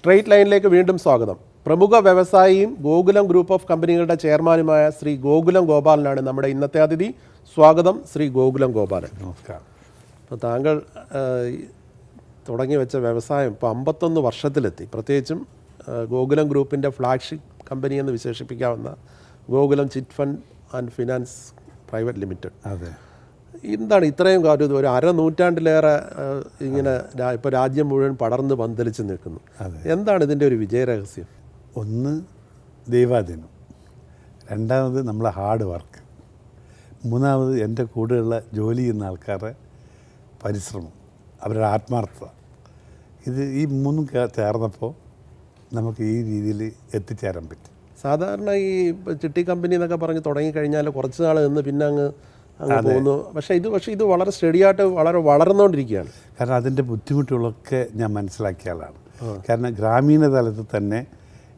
Straight ലൈനിലേക്ക് വീണ്ടും സ്വാഗതം. പ്രമുഖ വ്യവസായിയും ഗോകുലം ഗ്രൂപ്പ് ഓഫ് കമ്പനികളുടെ ചെയർമാനുമായ ശ്രീ ഗോകുലം ഗോപാലനാണ് നമ്മുടെ ഇന്നത്തെ അതിഥി. സ്വാഗതം ശ്രീ ഗോകുലം ഗോപാലൻ. നമസ്കാരം. അപ്പോൾ താങ്കൾ തുടങ്ങി വെച്ച വ്യവസായം ഇപ്പോൾ 51 വർഷത്തിലെത്തി. പ്രത്യേകിച്ചും ഗോകുലം ഗ്രൂപ്പിൻ്റെ ഫ്ലാഗ്ഷിപ്പ് കമ്പനി എന്ന് വിശേഷിപ്പിക്കാവുന്ന Gokulam chit fund and finance private limited. അതെ, എന്താണ് ഇത്രയും കാര്യം ഒരു അരനൂറ്റാണ്ടിലേറെ ഇങ്ങനെ ഇപ്പോൾ രാജ്യം മുഴുവൻ പടർന്ന് പന്തലിച്ച് നിൽക്കുന്നു? എന്താണ് ഇതിൻ്റെ ഒരു വിജയരഹസ്യം? ഒന്ന് ദൈവാധീനം, രണ്ടാമത് നമ്മളെ ഹാർഡ് വർക്ക്, മൂന്നാമത് എൻ്റെ കൂടെയുള്ള ജോലി ചെയ്യുന്ന ആൾക്കാരുടെ പരിശ്രമം, അവരുടെ ആത്മാർത്ഥത. ഈ മൂന്നും ചേർന്നപ്പോൾ നമുക്ക് ഈ രീതിയിൽ എത്തിച്ചേരാൻ പറ്റും. സാധാരണ ഈ ചിട്ടി കമ്പനി എന്നൊക്കെ പറഞ്ഞ് തുടങ്ങിക്കഴിഞ്ഞാൽ കുറച്ച് നാൾ നിന്ന് പിന്നെ അങ്ങ് പോകുന്നു. പക്ഷേ ഇത് വളരെ സ്റ്റഡിയായിട്ട് വളരെ വളർന്നുകൊണ്ടിരിക്കുകയാണ്. കാരണം അതിൻ്റെ ബുദ്ധിമുട്ടുകളൊക്കെ ഞാൻ മനസ്സിലാക്കിയ ആളാണ്. കാരണം ഗ്രാമീണ തലത്തിൽ തന്നെ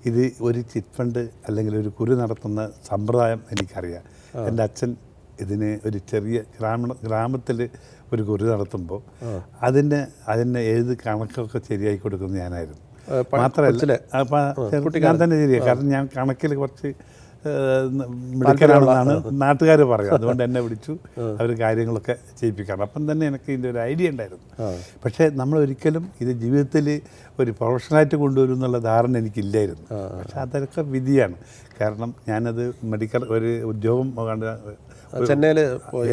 ഇത് ഒരു ചിറ്റ് ഫണ്ട് അല്ലെങ്കിൽ ഒരു കുരു നടത്തുന്ന സമ്പ്രദായം എനിക്കറിയാം. എൻ്റെ അച്ഛൻ ഇതിന് ഒരു ചെറിയ ഗ്രാമത്തിൽ ഒരു കുരു നടത്തുമ്പോൾ അതിൻ്റെ ഏത് കണക്കൊക്കെ ശരിയായി കൊടുക്കുന്നത് ഞാനായിരുന്നു. മാത്രമല്ല ഞാൻ തന്നെ ശരിയാണ്. കാരണം ഞാൻ കണക്കിൽ കുറച്ച് മിടുക്കനാണെന്നാണ് നാട്ടുകാർ പറയും. അതുകൊണ്ട് എന്നെ വിളിച്ചു അവർ കാര്യങ്ങളൊക്കെ ചെയ്യിപ്പിക്കണം. അപ്പം തന്നെ എനിക്ക് ഇതിൻ്റെ ഒരു ഐഡിയ ഉണ്ടായിരുന്നു. പക്ഷേ നമ്മളൊരിക്കലും ഇത് ജീവിതത്തിൽ ഒരു പ്രൊഫഷണലായിട്ട് കൊണ്ടുവരും എന്നുള്ള ധാരണ എനിക്കില്ലായിരുന്നു. പക്ഷെ അതൊക്കെ വിധിയാണ്. കാരണം ഞാനത് മെഡിക്കൽ ഒരു ഉദ്യോഗം ചെന്നൈയിൽ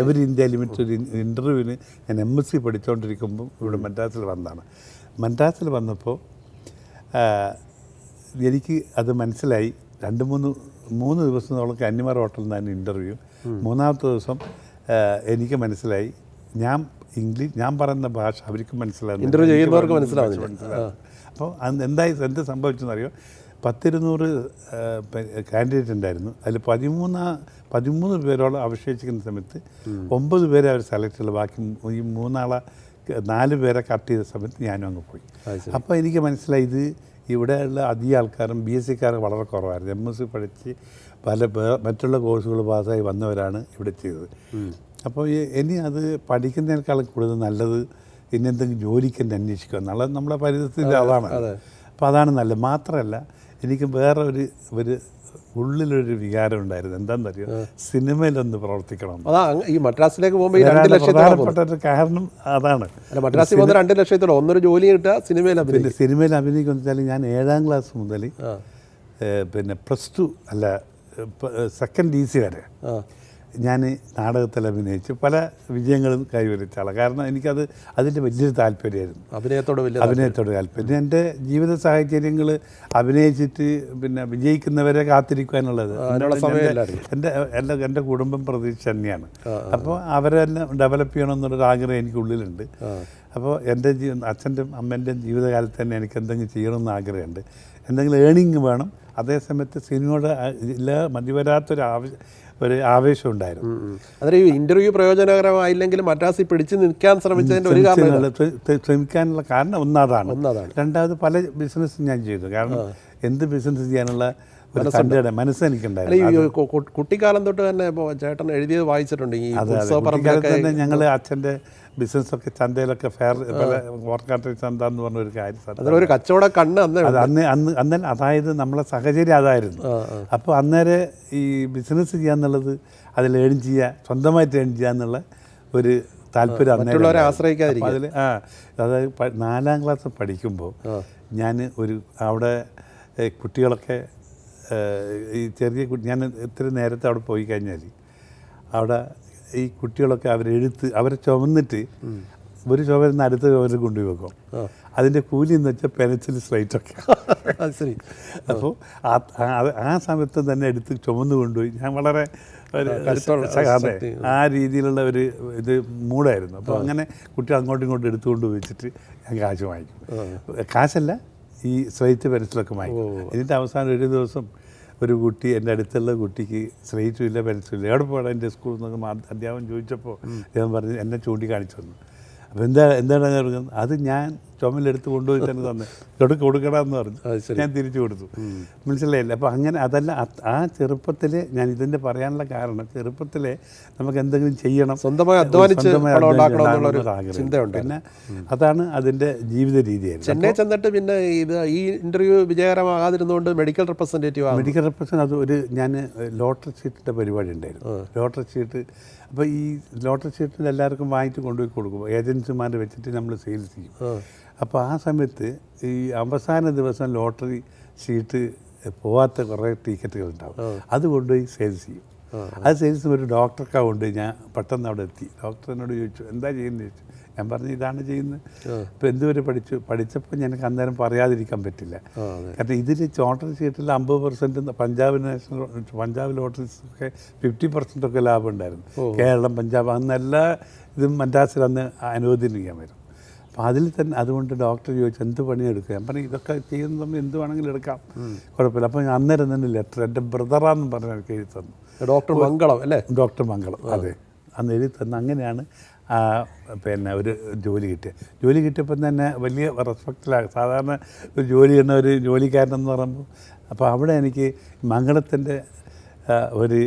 എവരി ഇന്ത്യ ലിമിറ്റഡ് ഒരു ഇൻ്റർവ്യൂവിന് ഞാൻ MSc പഠിച്ചുകൊണ്ടിരിക്കുമ്പോൾ ഇവിടെ മദ്രാസിൽ വന്നതാണ്. മദ്രാസിൽ വന്നപ്പോൾ എനിക്ക് അത് മനസ്സിലായി. 2-3 ദിവസത്തോളം കന്യാകുമാരി ഹോട്ടലിൽ നിന്നാണ് ഇൻ്റർവ്യൂ. മൂന്നാമത്തെ ദിവസം എനിക്ക് മനസ്സിലായി ഞാൻ പറയുന്ന ഭാഷ അവർക്ക് മനസ്സിലാകുന്നു, ഇൻ്റർവ്യൂ ചെയ്യുന്നവർക്ക് മനസ്സിലാവുന്നില്ല. അപ്പോൾ എന്ത് സംഭവിച്ചെന്നറിയോ? 100-200 കാൻഡിഡേറ്റ് ഉണ്ടായിരുന്നു. അതിൽ 13 പേരോളം അവശേഷിക്കുന്ന സമയത്ത് 9 പേരെ അവർ സെലക്ട് ചെയ്തു. ബാക്കി ഈ 4 പേരെ കട്ട് ചെയ്ത സമയത്ത് ഞാനും അങ്ങ് പോയി. അപ്പോൾ എനിക്ക് മനസ്സിലായി ഇവിടെയുള്ള അധികം ആൾക്കാരും BSc വളരെ കുറവായിരുന്നു. MSc പഠിച്ച് മറ്റുള്ള കോഴ്സുകൾ പാസ്സായി വന്നവരാണ് ഇവിടെ ചെയ്തത്. അപ്പോൾ ഇനി അത് പഠിക്കുന്നതിനേക്കാളും കൂടുതൽ നല്ലത് ഇന്നെന്തെങ്കിലും ജോലിക്ക് തന്നെ അന്വേഷിക്കുക എന്നുള്ളത് നമ്മുടെ പരിസ്ഥിതി അതാണ്. അപ്പോൾ അതാണ് നല്ലത്. മാത്രമല്ല എനിക്ക് വേറെ ഒരു ഉള്ളിലൊരു വികാരം ഉണ്ടായിരുന്നു. എന്താണെന്നറിയോ? സിനിമയിലൊന്ന് പ്രവർത്തിക്കണം. ഈ മദ്രാസിലേക്ക് പോകുമ്പോൾ പ്രധാനപ്പെട്ട ഒരു കാരണം അതാണ്. മദ്രാസിൽ 2 ലക്ഷത്തോളം ഒന്നൊരു ജോലി കിട്ടുക, സിനിമയിൽ അഭിനയിക്കുന്ന വെച്ചാൽ ഞാൻ 7ാം ക്ലാസ് മുതൽ പിന്നെ +2 അല്ല 2nd DC വരെ ഞാൻ നാടകത്തിൽ അഭിനയിച്ച് പല വിജയങ്ങളും കൈവരിച്ച ആളാണ്. കാരണം എനിക്കത് അതിൻ്റെ വലിയൊരു താല്പര്യമായിരുന്നു, അഭിനയത്തോട് താല്പര്യം. എൻ്റെ ജീവിത സാഹചര്യങ്ങൾ അഭിനയിച്ചിട്ട് പിന്നെ വിജയിക്കുന്നവരെ കാത്തിരിക്കാനുള്ളത് എൻ്റെ കുടുംബം പ്രതീക്ഷ തന്നെയാണ്. അപ്പോൾ അവരെല്ലാം ഡെവലപ്പ് ചെയ്യണമെന്നുള്ളൊരു ആഗ്രഹം എനിക്കുള്ളിലുണ്ട്. അപ്പോൾ എൻ്റെ അച്ഛൻ്റെയും അമ്മേൻ്റെയും ജീവിതകാലത്ത് തന്നെ എനിക്ക് എന്തെങ്കിലും ചെയ്യണമെന്ന് ആഗ്രഹമുണ്ട്. എന്തെങ്കിലും ഏണിങ് വേണം. അതേസമയത്ത് സിനിമയുടെ മതിവരാത്തൊരു ആവേശം ഉണ്ടായിരുന്നു. അതായത് ഈ ഇൻ്റർവ്യൂ പ്രയോജനകരമായില്ലെങ്കിലും മദ്രാസിൽ പിടിച്ച് നിൽക്കാൻ ശ്രമിച്ചതിൻ്റെ ഒരു ശ്രമിക്കാനുള്ള കാരണം ഒന്നതാണ്. രണ്ടാമത് പല ബിസിനസ്സും ഞാൻ ചെയ്തു. കാരണം എന്ത് ബിസിനസ് ചെയ്യാനുള്ള ഒരു തൻ്റെ മനസ്സെനിക്കുണ്ടായിരുന്നു. കുട്ടിക്കാലം തൊട്ട് തന്നെ ഇപ്പോൾ ചേട്ടൻ എഴുതിയത് വായിച്ചിട്ടുണ്ട്. ഈ തന്നെ ഞങ്ങൾ അച്ഛൻ്റെ ബിസിനസ്സൊക്കെ ചന്തയിലൊക്കെ ഫെയർ ഓർക്കാട്ട് ചന്ത എന്ന് പറഞ്ഞൊരു കാര്യം, ഒരു കച്ചവട കണ്ണ് അന്ന് അതായത് നമ്മളെ സാഹചര്യം അതായിരുന്നു. അപ്പോൾ അന്നേരം ഈ ബിസിനസ് ചെയ്യാന്നുള്ളത് അതിൽ ഏൺ ചെയ്യുക, സ്വന്തമായിട്ട് ഏൺ ചെയ്യുക എന്നുള്ള ഒരു താല്പര്യം അന്നേരം ആശ്രയിക്കാതിരിക്കും. അതിൽ അതായത് 4ാം ക്ലാസ് പഠിക്കുമ്പോൾ ഞാൻ അവിടെ കുട്ടികളൊക്കെ ഈ ചെറിയ ഞാൻ ഇത്തിരി നേരത്തെ അവിടെ പോയി കഴിഞ്ഞാൽ അവിടെ ഈ കുട്ടികളൊക്കെ അവരെ ചുമന്നിട്ട് ഒരു ചുമരുന്ന് അടുത്ത ചുമരിൽ കൊണ്ടുപോയി വെക്കും. അതിൻ്റെ കൂലി എന്ന് വെച്ചാൽ പെൻസിൽ സ്ലേറ്റൊക്കെ. അപ്പോൾ ആ സമയത്ത് തന്നെ എടുത്ത് ചുമന്ന് കൊണ്ടുപോയി ഞാൻ വളരെ ആ രീതിയിലുള്ള ഒരു മൂടായിരുന്നു. അപ്പോൾ അങ്ങനെ കുട്ടികൾ അങ്ങോട്ടും ഇങ്ങോട്ടും എടുത്തുകൊണ്ട് വെച്ചിട്ട് ഞാൻ കാശ് വാങ്ങിക്കും. കാശല്ല, ഈ സ്ലേറ്റ് പെൻസിലൊക്കെ വാങ്ങിക്കും. ഇതിൻ്റെ അവസാനം ഒരു ദിവസം ഒരു കുട്ടി, എൻ്റെ അടുത്തുള്ള കുട്ടിക്ക് സ്ലേറ്റും ഇല്ല പെൻസിലും ഇല്ല. എവിടെ പോകണം എൻ്റെ സ്കൂളിൽ നിന്നൊക്കെ അധ്യാപകൻ ചോദിച്ചപ്പോൾ ഞാൻ പറഞ്ഞ് എന്നെ ചൂണ്ടിക്കാണിച്ചു തന്നു. അപ്പോൾ എന്താണ് അത് ഞാൻ ചുമലെടുത്ത് കൊണ്ടുപോയി തന്നെ തന്നെ കൊടുക്കണമെന്ന് പറഞ്ഞു. ഞാൻ തിരിച്ചു കൊടുത്തു. മനസ്സിലായില്ല. അപ്പോൾ അങ്ങനെ അതല്ല, ആ ചെറുപ്പത്തിൽ ഞാൻ ഇതിൻ്റെ പറയാനുള്ള കാരണം ചെറുപ്പത്തിലെ നമുക്ക് എന്തെങ്കിലും ചെയ്യണം, സ്വന്തമായി അധ്വാനിച്ച് ചിന്തയുണ്ട്. പിന്നെ അതാണ് അതിൻ്റെ ജീവിത രീതിയായിരുന്നു. ചെന്നൈ ചെന്നിട്ട് പിന്നെ ഇത് ഈ ഇൻ്റർവ്യൂ വിജയകരമാകാതിരുന്നുകൊണ്ട് മെഡിക്കൽ റെപ്രസെൻറ്റേറ്റീവ് അത് ഒരു ഞാൻ ലോട്ടറി ഷീറ്റിൻ്റെ പരിപാടി ഉണ്ടായിരുന്നു. ലോട്ടറി ഷീറ്റ്, അപ്പോൾ ഈ ലോട്ടറി ഷീറ്റിൽ എല്ലാവർക്കും വാങ്ങിച്ച് കൊണ്ടുപോയി കൊടുക്കും, ഏജൻസിമാരെ വെച്ചിട്ട് നമ്മൾ സെയിൽസ് ചെയ്യും. അപ്പോൾ ആ സമയത്ത് ഈ അവസാന ദിവസം ലോട്ടറി ഷീറ്റ് പോവാത്ത കുറേ ടിക്കറ്റുകൾ ഉണ്ടാവും, അത് കൊണ്ടുപോയി സെയിൽസ് ചെയ്യും. അത് സെയിൽസ് ഒരു ഡോക്ടർക്കാ കൊണ്ട് ഞാൻ പെട്ടെന്ന് അവിടെ എത്തി. ഡോക്ടർ എന്നോട് ചോദിച്ചു എന്താ ചെയ്യുന്നത് ചോദിച്ചു. ഞാൻ പറഞ്ഞു ഇതാണ് ചെയ്യുന്നത്. ഇപ്പോൾ എന്തുവരെ പഠിച്ചപ്പോൾ എനിക്ക് അന്നേരം പറയാതിരിക്കാൻ പറ്റില്ല. കാരണം ഇതിൽ ലോട്ടറി ഷീറ്റിൽ 50% പഞ്ചാബ് ലോട്ടറീസൊക്കെ 50% ലാഭം ഉണ്ടായിരുന്നു. കേരളം, പഞ്ചാബ്, അന്ന് എല്ലാ ഇതും മദ്രാസിൽ അന്ന് അനുവദിക്കാൻ. അപ്പോൾ അതിൽ തന്നെ അതുകൊണ്ട് ഡോക്ടർ ചോദിച്ചു എന്ത് പണിയെടുക്കുക. ഞാൻ പറഞ്ഞു ഇതൊക്കെ ചെയ്യുന്ന സമയം എന്ത് വേണമെങ്കിലും എടുക്കാം, കുഴപ്പമില്ല. അപ്പോൾ അന്നേരം തന്നെ ലെറ്റർ എൻ്റെ ബ്രദറാന്ന് പറഞ്ഞ് എനിക്ക് എഴുതി തന്നു. ഡോക്ടർ മംഗളം അല്ലേ? ഡോക്ടർ മംഗളം, അതെ. അന്ന് എഴുതി തന്നു. അങ്ങനെയാണ് പിന്നെ ഒരു ജോലി കിട്ടിയപ്പം തന്നെ വലിയ റെസ്പെക്റ്റിലാണ്. സാധാരണ ഒരു ജോലി ചെയ്യുന്ന ഒരു ജോലിക്കാരനെന്ന് പറയുമ്പോൾ, അപ്പോൾ അവിടെ എനിക്ക് മംഗളത്തിൻ്റെ ഒരു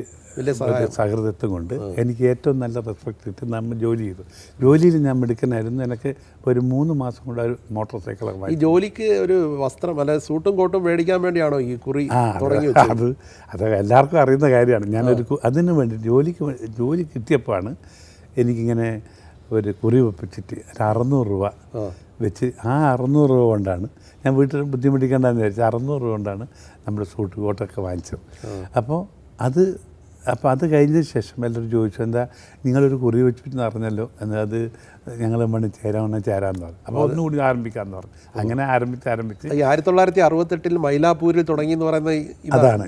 സഹൃദത്വം കൊണ്ട് എനിക്ക് ഏറ്റവും നല്ല റെസ്പെക്റ്റ് കിട്ടി. നമ്മൾ ജോലി ചെയ്തു. ജോലിയിൽ ഞാൻ മിടുക്കനായിരുന്നു. എനിക്ക് ഒരു 3 മാസം കൊണ്ട് ഒരു മോട്ടോർ സൈക്കിൾ ഈ ജോലിക്ക് ഒരു വസ്ത്രം അല്ല സൂട്ടും കോട്ടും മേടിക്കാൻ വേണ്ടിയാണോ ഈ കുറി തുടങ്ങി? അത് എല്ലാവർക്കും അറിയുന്ന കാര്യമാണ്. ഞാനൊരു അതിന് വേണ്ടി ജോലി കിട്ടിയപ്പോഴാണ് എനിക്കിങ്ങനെ ഒരു കുറി വെപ്പിച്ചിട്ട് ഒരു 600 രൂപ വെച്ച്, ആ 600 രൂപ കൊണ്ടാണ് ഞാൻ വീട്ടിൽ ബുദ്ധിമുട്ടിക്കേണ്ടെന്ന് വിചാരിച്ചു. 600 രൂപ കൊണ്ടാണ് നമ്മുടെ സൂട്ട് കോട്ടൊക്കെ വാങ്ങിച്ചത്. അപ്പോൾ അത് കഴിഞ്ഞ ശേഷം എല്ലാവരും ചോദിച്ചു എന്താ നിങ്ങളൊരു കുറി വെച്ചിട്ട് അറിഞ്ഞല്ലോ, എന്നാൽ അത് ഞങ്ങൾ വേണ്ടി ചേരാമെന്ന് പറഞ്ഞു. അപ്പോൾ ഒന്നുകൂടി ആരംഭിക്കാമെന്ന് പറഞ്ഞു. അങ്ങനെ ആരംഭിച്ച് 1968 മൈലാപ്പൂരിൽ തുടങ്ങി എന്ന് പറയുന്നത് അതാണ്.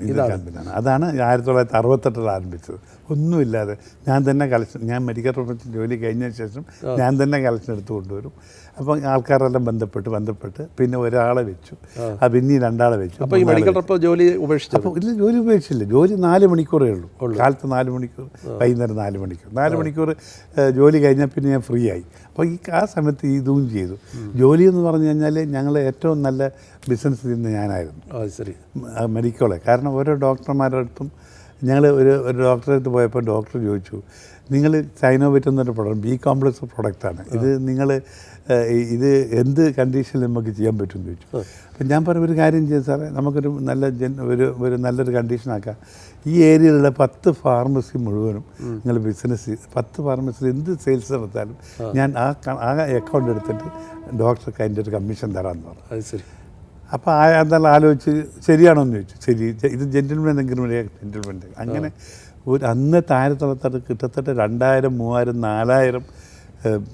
അതാണ് 1968 ആരംഭിച്ചത്. ഒന്നുമില്ലാതെ ഞാൻ തന്നെ ഞാൻ മെഡിക്കൽ പ്രൊഫഷണൽ ജോലി കഴിഞ്ഞതിന് ശേഷം ഞാൻ തന്നെ കളക്ഷൻ എടുത്ത് കൊണ്ടുവരും. അപ്പോൾ ആൾക്കാരെല്ലാം ബന്ധപ്പെട്ട് പിന്നെ ഒരാളെ വെച്ചു, പിന്നെ 2 വെച്ചു. അപ്പോൾ ഈ മെഡിക്കൽ ജോലി ഉപേക്ഷിച്ചു? അപ്പോൾ ഇല്ല, ജോലി ഉപേക്ഷിച്ചില്ല. ജോലി 4 മണിക്കൂറേ ഉള്ളൂ. കാലത്ത് 4 മണിക്കൂർ, വൈകുന്നേരം 4 മണിക്കൂർ ജോലി കഴിഞ്ഞാൽ പിന്നെ ഞാൻ ഫ്രീ ആയി. അപ്പോൾ ആ സമയത്ത് ഇതും ചെയ്തു. ജോലി എന്ന് പറഞ്ഞു കഴിഞ്ഞാൽ ഞങ്ങൾ ഏറ്റവും നല്ല ബിസിനസ് ചെയ്യുന്ന ഞാനായിരുന്നു. ശരി. മെഡിക്കോളെ, കാരണം ഓരോ ഡോക്ടർമാരുടെ അടുത്തും ഞങ്ങൾ ഒരു ഡോക്ടറെ അടുത്ത് പോയപ്പോൾ ഡോക്ടർ ചോദിച്ചു നിങ്ങൾ സൈനോവെറ്റ് എന്നൊരു പ്രൊഡക്റ്റ് ബി കോംപ്ലക്സ് പ്രൊഡക്റ്റാണ് ഇത്, നിങ്ങൾ ഇത് എന്ത് കണ്ടീഷനിൽ നമുക്ക് ചെയ്യാൻ പറ്റുമെന്ന് ചോദിച്ചു. അപ്പം ഞാൻ പറഞ്ഞ ഒരു കാര്യം ചെയ്തു സാറേ, നമുക്കൊരു ഒരു നല്ലൊരു കണ്ടീഷനാക്കാം. ഈ ഏരിയയിലുള്ള 10 ഫാർമസി മുഴുവനും നിങ്ങൾ ബിസിനസ് 10 ഫാർമസിയിൽ എന്ത് സെയിൽസ് നടത്താലും ഞാൻ ആ അക്കൗണ്ട് എടുത്തിട്ട് ഡോക്ടർക്ക് അതിൻ്റെ ഒരു കമ്മീഷൻ തരാമെന്ന് പറഞ്ഞു. അത് ശരി. അപ്പോൾ അതെല്ലാം ആലോചിച്ച് ശരിയാണോ എന്ന് ചോദിച്ചു. ശരി, ഇത് ജെൻറ്റിൽമെൻ എഗ്രിമെൻ്റ്, ജെൻറ്റിൽമെൻ്റ്. അങ്ങനെ അന്നത്തെ 1968 കിട്ടത്തട്ട് 2000, 3000, 4000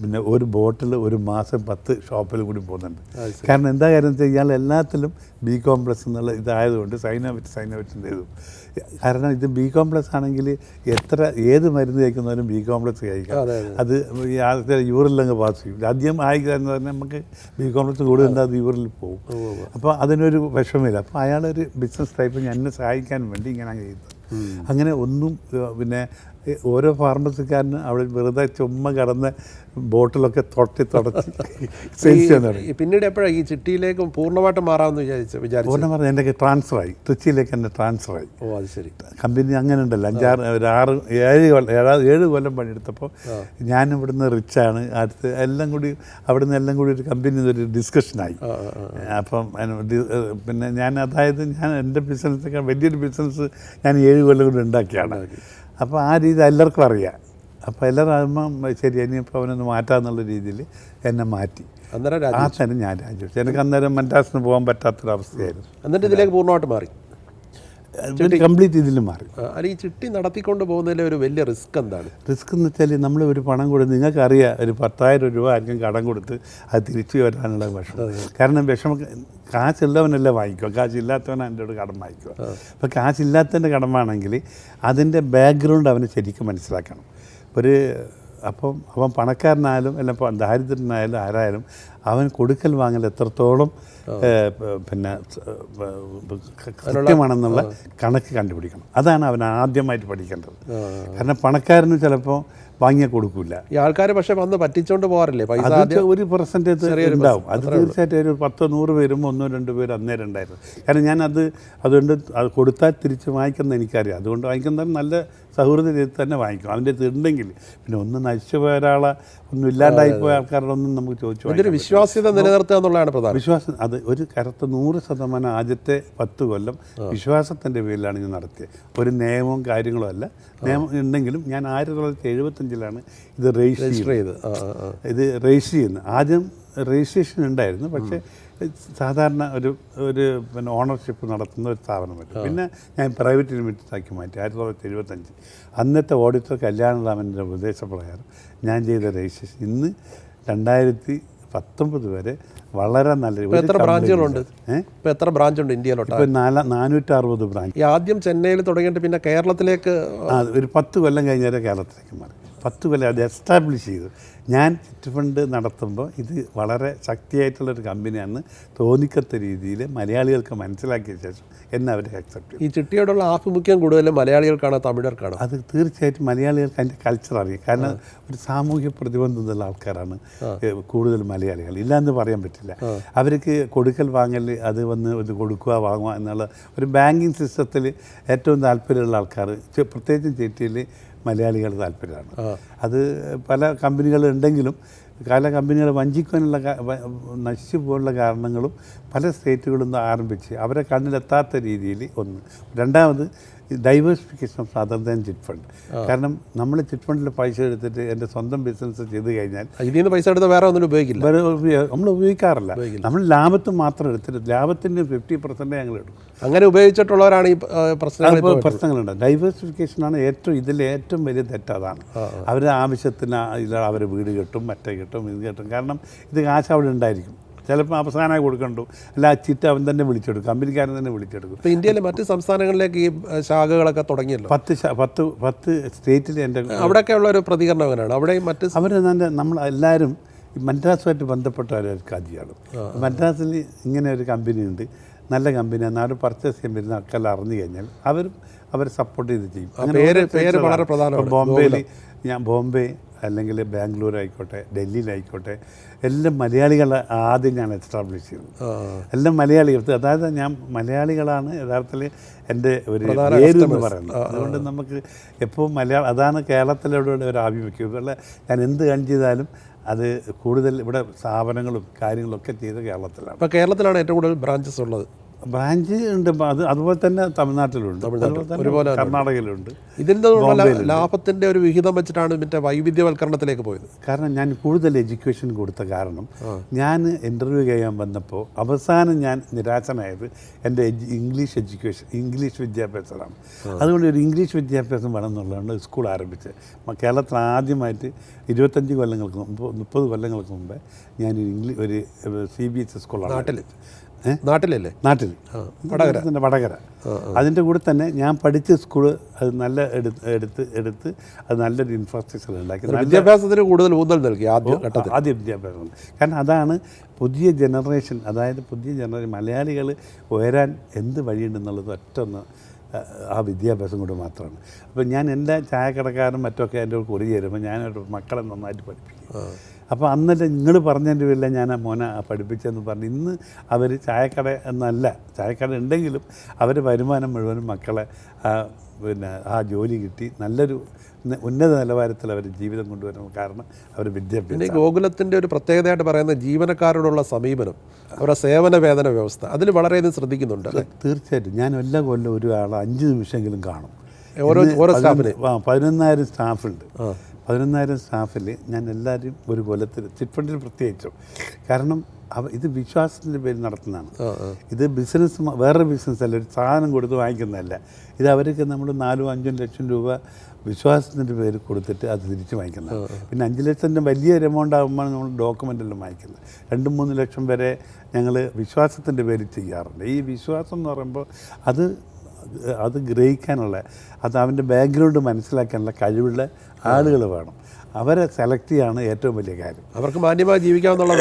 പിന്നെ ഒരു ബോട്ടിൽ ഒരു മാസം 10 ഷോപ്പിൽ കൂടി പോകുന്നുണ്ട്. കാരണം എന്താ കാര്യം വെച്ചാൽ ഇയാൾ എല്ലാത്തിലും ബി കോംപ്ലക്സ് എന്നുള്ള ഇതായതുകൊണ്ട് സൈനോവെറ്റിൻ്റെ ഇതും. കാരണം ഇത് ബി കോംപ്ലക്സ് ആണെങ്കിൽ ഏത് മരുന്ന് കഴിക്കുന്നവരും ബി കോംപ്ലക്സ് കഴിക്കാം. അത് യൂറിലങ്ങ് പാസ് ചെയ്യും. ആദ്യം ആയിക്കാന്ന് പറഞ്ഞാൽ നമുക്ക് ബി കോംപ്ലക്സ് കൂടുതൽ അത് യൂറിൽ പോകും. അപ്പോൾ അതിനൊരു വിഷമമില്ല. അപ്പോൾ അയാളൊരു ബിസിനസ് ടൈപ്പ് എന്നെ സഹായിക്കാൻ വേണ്ടി ഇങ്ങനെ ചെയ്യുന്നത്. അങ്ങനെ ഒന്നും പിന്നെ ഓരോ ഫാർമസിക്കാരന് അവിടെ വെറുതെ ചുമ്മാ കടന്ന് ബോട്ടിലൊക്കെ തുടച്ച് സെയിൽസ് ചെയ്യാൻ തുടങ്ങി. പിന്നീട് എപ്പോഴാണ് ഈ ചിട്ടിയിലേക്ക് പൂർണ്ണമായിട്ട് മാറാമെന്ന് വിചാരിച്ചു? പൂർണ്ണമായിട്ട് എൻ്റെ ട്രാൻസ്ഫറായി, ട്രിച്ചിയിലേക്ക് എൻ്റെ ട്രാൻസ്ഫറായി. ഓ അത് ശരി. കമ്പനി അങ്ങനെ ഉണ്ടല്ലോ, 7 കൊല്ലം പണിയെടുത്തപ്പോൾ ഞാൻ ഇവിടുന്ന് റിച്ചാണ്, അടുത്ത് എല്ലാം കൂടി ഒരു കമ്പനി ഒരു ഡിസ്കഷനായി. അപ്പം പിന്നെ ഞാൻ എൻ്റെ ബിസിനസ്സൊക്കെ വലിയൊരു ബിസിനസ് ഞാൻ 7 കൊല്ലം കൊണ്ട് ഉണ്ടാക്കിയാണ്. അപ്പോൾ ആ രീതി എല്ലാവർക്കും അറിയാം. അപ്പോൾ എല്ലാവരും ആകുമ്പം ശരി ഇനിയിപ്പോൾ അവനൊന്ന് മാറ്റാമെന്നുള്ള രീതിയിൽ എന്നെ മാറ്റി. ആ തന്നെ ഞാൻ രാജിവെച്ചു. എനിക്ക് അന്നേരം മദ്രാസിന് പോകാൻ പറ്റാത്തൊരവസ്ഥയായിരുന്നു. എന്നിട്ട് ഇതിലേക്ക് പൂർണ്ണമായിട്ട് മാറി, കംപ്ലീറ്റ് ഇതിൽ മാറി. ഈ ചിട്ടി നടത്തിക്കൊണ്ട് പോകുന്നതിലെ ഒരു വലിയ റിസ്ക് എന്താണ്? റിസ്ക് എന്ന് വെച്ചാൽ നമ്മൾ ഒരു പണം കൊടുത്ത്, നിങ്ങൾക്കറിയാം, ഒരു 10,000 രൂപ ആയിരിക്കും കടം കൊടുത്ത് അത് തിരിച്ചു വരാനുള്ള വിഷമം. കാരണം കാശുള്ളവനല്ല വാങ്ങിക്കുക, കാശില്ലാത്തവൻ എൻ്റെ ഒരു കടം വാങ്ങിക്കുക. അപ്പോൾ കാശില്ലാത്തതിൻ്റെ കടമാണെങ്കിൽ അതിൻ്റെ ബാക്ക്ഗ്രൗണ്ട് അവന് ശരിക്കും മനസ്സിലാക്കണം. അപ്പം അവൻ പണക്കാരനായാലും അല്ല ദാരിദ്ര്യനായാലും ആരായാലും അവൻ കൊടുക്കൽ വാങ്ങൽ എത്രത്തോളം പിന്നെ കൃത്യമാണെന്നുള്ള കണക്ക് കണ്ടുപിടിക്കണം. അതാണ് അവൻ ആദ്യമായിട്ട് പഠിക്കേണ്ടത്. കാരണം പണക്കാരന് ചിലപ്പോൾ വാങ്ങിയാൽ കൊടുക്കില്ല. ഈ ആൾക്കാർ പക്ഷേ വന്ന് പറ്റിച്ചുകൊണ്ട് പോകാറില്ലേ പൈസ? ഒരു പെർസെൻറ്റേജ് ഉണ്ടാവും. അത് തീർച്ചയായിട്ടും ഒരു 10-100 പേരും 1-2 പേരും അന്നേരം ഉണ്ടായിരുന്നു. കാരണം ഞാൻ അതുകൊണ്ട് അത് കൊടുത്താൽ തിരിച്ച് വാങ്ങിക്കുന്ന എനിക്കറിയാം. അതുകൊണ്ട് വാങ്ങിക്കുന്നത് നല്ല സൗഹൃദ രീതിയിൽ തന്നെ വാങ്ങിക്കും. അതിൻ്റെ അടുത്ത് ഉണ്ടെങ്കിൽ. പിന്നെ ഒന്ന് നശിച്ചു പോയ ഒരാളെ ഒന്നും ഇല്ലാണ്ടായിപ്പോയ ആൾക്കാരോടൊന്നും നമുക്ക് ചോദിച്ചു വിശ്വാസ്യത നിലനിർത്തുക എന്നുള്ളതാണ് പ്രധാനം. വിശ്വാസം അത് ഒരു കറുത്ത 100% ആദ്യത്തെ 10 കൊല്ലം വിശ്വാസത്തിൻ്റെ പേരിലാണ് ഞാൻ നടത്തിയത്. ഒരു നിയമവും കാര്യങ്ങളും അല്ല. നിയമം ഉണ്ടെങ്കിലും ഞാൻ 1975 ഇത് രജിസ്റ്റർ ചെയ്തത്. ഇത് രജിസ്റ്റർ ചെയ്യുന്നത് ആദ്യം രജിസ്ട്രേഷൻ ഉണ്ടായിരുന്നു. പക്ഷേ സാധാരണ ഒരു പിന്നെ ഓണർഷിപ്പ് നടത്തുന്ന ഒരു സ്ഥാപനമല്ല. പിന്നെ ഞാൻ പ്രൈവറ്റ് ലിമിറ്റഡ് ആക്കി മാറ്റി 1975. അന്നത്തെ ഓഡിറ്റർ കല്യാണറാമൻ്റെ നിർദ്ദേശപ്രകാരം ഞാൻ ചെയ്ത രജിസ്ട്രേഷൻ ഇന്ന് 2019 വരെ വളരെ നല്ല. എത്ര ബ്രാഞ്ചുകളുണ്ട്? ഇപ്പോൾ എത്ര ബ്രാഞ്ചുണ്ട് ഇന്ത്യയിലോട്ട്? ഇപ്പോൾ 460 ബ്രാഞ്ച്. ആദ്യം ചെന്നൈയിൽ തുടങ്ങിയിട്ട് പിന്നെ കേരളത്തിലേക്ക് ഒരു 10 കൊല്ലം കഴിഞ്ഞാൽ കേരളത്തിലേക്ക് മാറി. 10 കൊല്ലം അത് എസ്റ്റാബ്ലിഷ് ചെയ്തു. ഞാൻ ചിറ്റ് ഫണ്ട് നടത്തുമ്പോൾ ഇത് വളരെ ശക്തിയായിട്ടുള്ളൊരു കമ്പനിയാണെന്ന് തോന്നിക്കത്ത രീതിയിൽ മലയാളികൾക്ക് മനസ്സിലാക്കിയ ശേഷം എന്നെ അവർ അക്സെപ്റ്റ് ചെയ്തു. ഈ ചിട്ടിയോടുള്ള ആഭിമുഖ്യം കൂടുതലും മലയാളികൾക്കാണോ തമിഴർക്കാണോ? അത് തീർച്ചയായിട്ടും മലയാളികൾക്ക് അതിൻ്റെ കൾച്ചർ അറിയാം. കാരണം ഒരു സാമൂഹ്യ പ്രതിബന്ധമുള്ള ആൾക്കാരാണ് കൂടുതൽ മലയാളികൾ. ഇല്ലയെന്ന് പറയാൻ പറ്റില്ല. അവർക്ക് കൊടുക്കൽ വാങ്ങൽ അത് വന്ന് ഇത് കൊടുക്കുക വാങ്ങുക എന്നുള്ള ഒരു ബാങ്കിങ് സിസ്റ്റത്തിൽ ഏറ്റവും താല്പര്യമുള്ള ആൾക്കാർ പ്രത്യേകിച്ചും ചിട്ടിയിൽ മലയാളികൾ താല്പര്യമാണ്. അത് പല കമ്പനികളുണ്ടെങ്കിലും പല കമ്പനികൾ വഞ്ചിക്കാനുള്ള നശിച്ചു പോകാനുള്ള കാരണങ്ങളും പല സ്റ്റേറ്റുകളിൽ നിന്ന് ആരംഭിച്ച് അവരെ കണ്ണിലെത്താത്ത രീതിയിൽ ഒന്ന്. രണ്ടാമത് diversification of other than chit fund. കാരണം നമ്മൾ ചിറ്റ് ഫണ്ടിൽ പൈസ എടുത്തിട്ട് എൻ്റെ സ്വന്തം ബിസിനസ് ചെയ്ത് കഴിഞ്ഞാൽ ഇതിൽ നിന്ന് പൈസ എടുത്താൽ വേറെ ഒന്നും ഉപയോഗിക്കില്ല. നമ്മൾ ഉപയോഗിക്കാറില്ല. നമ്മൾ ലാഭത്തിൽ മാത്രം എടുത്തിട്ട് ലാഭത്തിൻ്റെ 50% ഞങ്ങൾ എടുക്കും. അങ്ങനെ ഉപയോഗിച്ചിട്ടുള്ളവരാണ് ഈ പ്രശ്നങ്ങളുണ്ട്. ഡൈവേഴ്സിഫിക്കേഷനാണ് ഏറ്റവും വലിയ തെറ്റ്. അതാണ് അവരുടെ ആവശ്യത്തിന് അവരെ വീട് കെട്ടും മറ്റേ കെട്ടും ഇത് കെട്ടും. കാരണം ഇത് കാശ് അവിടെ ഉണ്ടായിരിക്കും. ചിലപ്പോൾ അവസാനമായി കൊടുക്കണ്ടു. അല്ല ആ ചിറ്റ് അവൻ തന്നെ വിളിച്ചെടുക്കും, കമ്പനിക്കാരൻ തന്നെ വിളിച്ചെടുക്കും. ഇപ്പോൾ ഇന്ത്യയിലെ മറ്റ് സംസ്ഥാനങ്ങളിലേക്ക് ഈ ശാഖകളൊക്കെ തുടങ്ങിയല്ലോ. 10 സ്റ്റേറ്റിൽ എൻ്റെ അവിടെയൊക്കെ ഉള്ള ഒരു പ്രതികരണം അങ്ങനെയാണ്. അവിടെയും മറ്റ് നമ്മൾ എല്ലാവരും മദ്രാസുമായിട്ട് ബന്ധപ്പെട്ടവരൊക്കെ അധികമാണ്. മദ്രാസിൽ ഇങ്ങനെ ഒരു കമ്പനിയുണ്ട്, നല്ല കമ്പനിയാണ്, നാട് പർച്ചേസ് ചെയ്യാൻ വരുന്ന ആൾക്കെല്ലാം അറിഞ്ഞു കഴിഞ്ഞാൽ അവരെ സപ്പോർട്ട് ചെയ്ത് ചെയ്യും. പേര് വളരെ പ്രധാനമാണ്. ബോംബെയിൽ ഞാൻ ബോംബെ അല്ലെങ്കിൽ ബാംഗ്ലൂർ ആയിക്കോട്ടെ ഡൽഹിയിലായിക്കോട്ടെ എല്ലാം മലയാളികൾ ആദ്യം ഞാൻ എസ്റ്റാബ്ലിഷ് ചെയ്തു. എല്ലാം മലയാളികൾ. അതായത് ഞാൻ മലയാളികളാണ് യഥാർത്ഥത്തിൽ എൻ്റെ ഒരു പേരെന്ന് പറയുന്നത്. അതുകൊണ്ട് നമുക്ക് എപ്പോഴും അതാണ് കേരളത്തിലൂടെ ഒരു ആഭിമുഖ്യം. ഇതുപോലെ ഞാൻ എന്ത് കാര്യം ചെയ്താലും അത് കൂടുതൽ ഇവിടെ സ്ഥാപനങ്ങളും കാര്യങ്ങളൊക്കെ ചെയ്ത് കേരളത്തിലാണ്. അപ്പോൾ കേരളത്തിലാണ് ഏറ്റവും കൂടുതൽ ബ്രാഞ്ചസ് ഉള്ളത്. ബ്രാഞ്ച് ഉണ്ട്. അതുപോലെ തന്നെ തമിഴ്നാട്ടിലുണ്ട്, ഒരുപോലെ കർണാടകയിലുണ്ട്. ഇതിൻ്റെ ലാഭത്തിൻ്റെ ഒരു വിഹിതം വെച്ചിട്ടാണ് മറ്റേ വൈവിധ്യവൽക്കരണത്തിലേക്ക് പോയത്. കാരണം ഞാൻ കൂടുതൽ എഡ്യൂക്കേഷൻ കൊടുത്ത കാരണം ഞാൻ ഇൻ്റർവ്യൂ ചെയ്യാൻ വന്നപ്പോൾ അവസാനം ഞാൻ നിരാശനായത് എൻ്റെ ഇംഗ്ലീഷ് വിദ്യാഭ്യാസമാണ്. അതുകൊണ്ട് ഒരു ഇംഗ്ലീഷ് വിദ്യാഭ്യാസം വേണം എന്നുള്ളതാണ് സ്കൂൾ ആരംഭിച്ചത്. കേരളത്തിൽ ആദ്യമായിട്ട് 25 കൊല്ലങ്ങൾക്ക് മുമ്പ് 30 കൊല്ലങ്ങൾക്ക് മുമ്പേ ഞാൻ ഒരു CBSE സ്കൂളാണ്. നാട്ടിലല്ലേ? നാട്ടിൽ വടകര. അതിൻ്റെ കൂടെ തന്നെ ഞാൻ പഠിച്ച സ്കൂള് അത് നല്ല എടുത്ത് അത് നല്ലൊരു ഇൻഫ്രാസ്ട്രക്ചർ ഉണ്ടാക്കി വിദ്യാഭ്യാസത്തിന് കൂടുതൽ ഊന്നൽ നൽകി ആദ്യ വിദ്യാഭ്യാസം. കാരണം അതാണ് പുതിയ ജനറേഷൻ, അതായത് പുതിയ ജനറേഷൻ മലയാളികൾ ഉയരാൻ എന്ത് വഴിയുണ്ടെന്നുള്ളത് ഒറ്റൊന്ന് ആ വിദ്യാഭ്യാസം കൊണ്ട് മാത്രമാണ്. അപ്പോൾ ഞാൻ എൻ്റെ ചായക്കടക്കാരും മറ്റൊക്കെ എൻ്റെ കുറി ചേരുമ്പോൾ ഞാൻ മക്കളെ നന്നായിട്ട് പഠിപ്പിക്കും. അപ്പോൾ അന്നല്ലേ നിങ്ങൾ പറഞ്ഞതിൻ്റെ പേരില്ല ഞാൻ ആ മോനെ പഠിപ്പിച്ചെന്ന് പറഞ്ഞ് ഇന്ന് അവർ ചായക്കട എന്നല്ല, ചായക്കട ഉണ്ടെങ്കിലും അവർ വരുമാനം മുഴുവനും മക്കളെ പിന്നെ ആ ജോലി കിട്ടി നല്ലൊരു ഉന്നത നിലവാരത്തിൽ അവർ ജീവിതം കൊണ്ടുവരുന്നത് കാരണം അവർ വിദ്യാഭ്യാസം. ഗോകുലത്തിൻ്റെ ഒരു പ്രത്യേകതയായിട്ട് പറയുന്നത് ജീവനക്കാരോടുള്ള സമീപനം, അവരുടെ സേവന വേതന വ്യവസ്ഥ, അതിൽ വളരെയധികം ശ്രദ്ധിക്കുന്നുണ്ട്. തീർച്ചയായിട്ടും ഞാൻ എല്ലാ കൊല്ലം ഒരാൾ 5 നിമിഷമെങ്കിലും കാണും. ഓരോ സ്റ്റാഫിന് 11,000 സ്റ്റാഫുണ്ട്. 11,000 സ്റ്റാഫിൽ ഞാൻ എല്ലാവരും ഒരു കൊല്ലത്തിൽ ചിറ്റ് ഫണ്ടിൽ പ്രത്യേകിച്ചും. കാരണം ഇത് വിശ്വാസത്തിൻ്റെ പേരിൽ നടത്തുന്നതാണ്. ഇത് ബിസിനസ് വേറൊരു ബിസിനസ് അല്ല, ഒരു സാധനം കൊടുത്ത് വാങ്ങിക്കുന്നതല്ല. ഇത് അവർക്ക് നമ്മൾ 4-5 ലക്ഷം രൂപ വിശ്വാസത്തിൻ്റെ പേര് കൊടുത്തിട്ട് അത് തിരിച്ച് വാങ്ങിക്കുന്നത്. പിന്നെ 5 ലക്ഷത്തിൻ്റെ വലിയൊരു എമൗണ്ട് ആകുമ്പോൾ നമ്മൾ ഡോക്യുമെൻ്റെല്ലാം വാങ്ങിക്കുന്നത്. 2-3 ലക്ഷം വരെ ഞങ്ങൾ വിശ്വാസത്തിൻ്റെ പേരിൽ ചെയ്യാറുണ്ട്. ഈ വിശ്വാസം എന്ന് പറയുമ്പോൾ അത് ഗ്രഹിക്കാനുള്ള, അത് അവൻ്റെ ബാക്ക്ഗ്രൗണ്ട് മനസ്സിലാക്കാനുള്ള കഴിവുള്ള ആളുകൾ വേണം. അവരെ സെലക്ട് ചെയ്യാണ് ഏറ്റവും വലിയ കാര്യം. അവർക്ക് മാന്യമായി ജീവിക്കാമെന്നുള്ള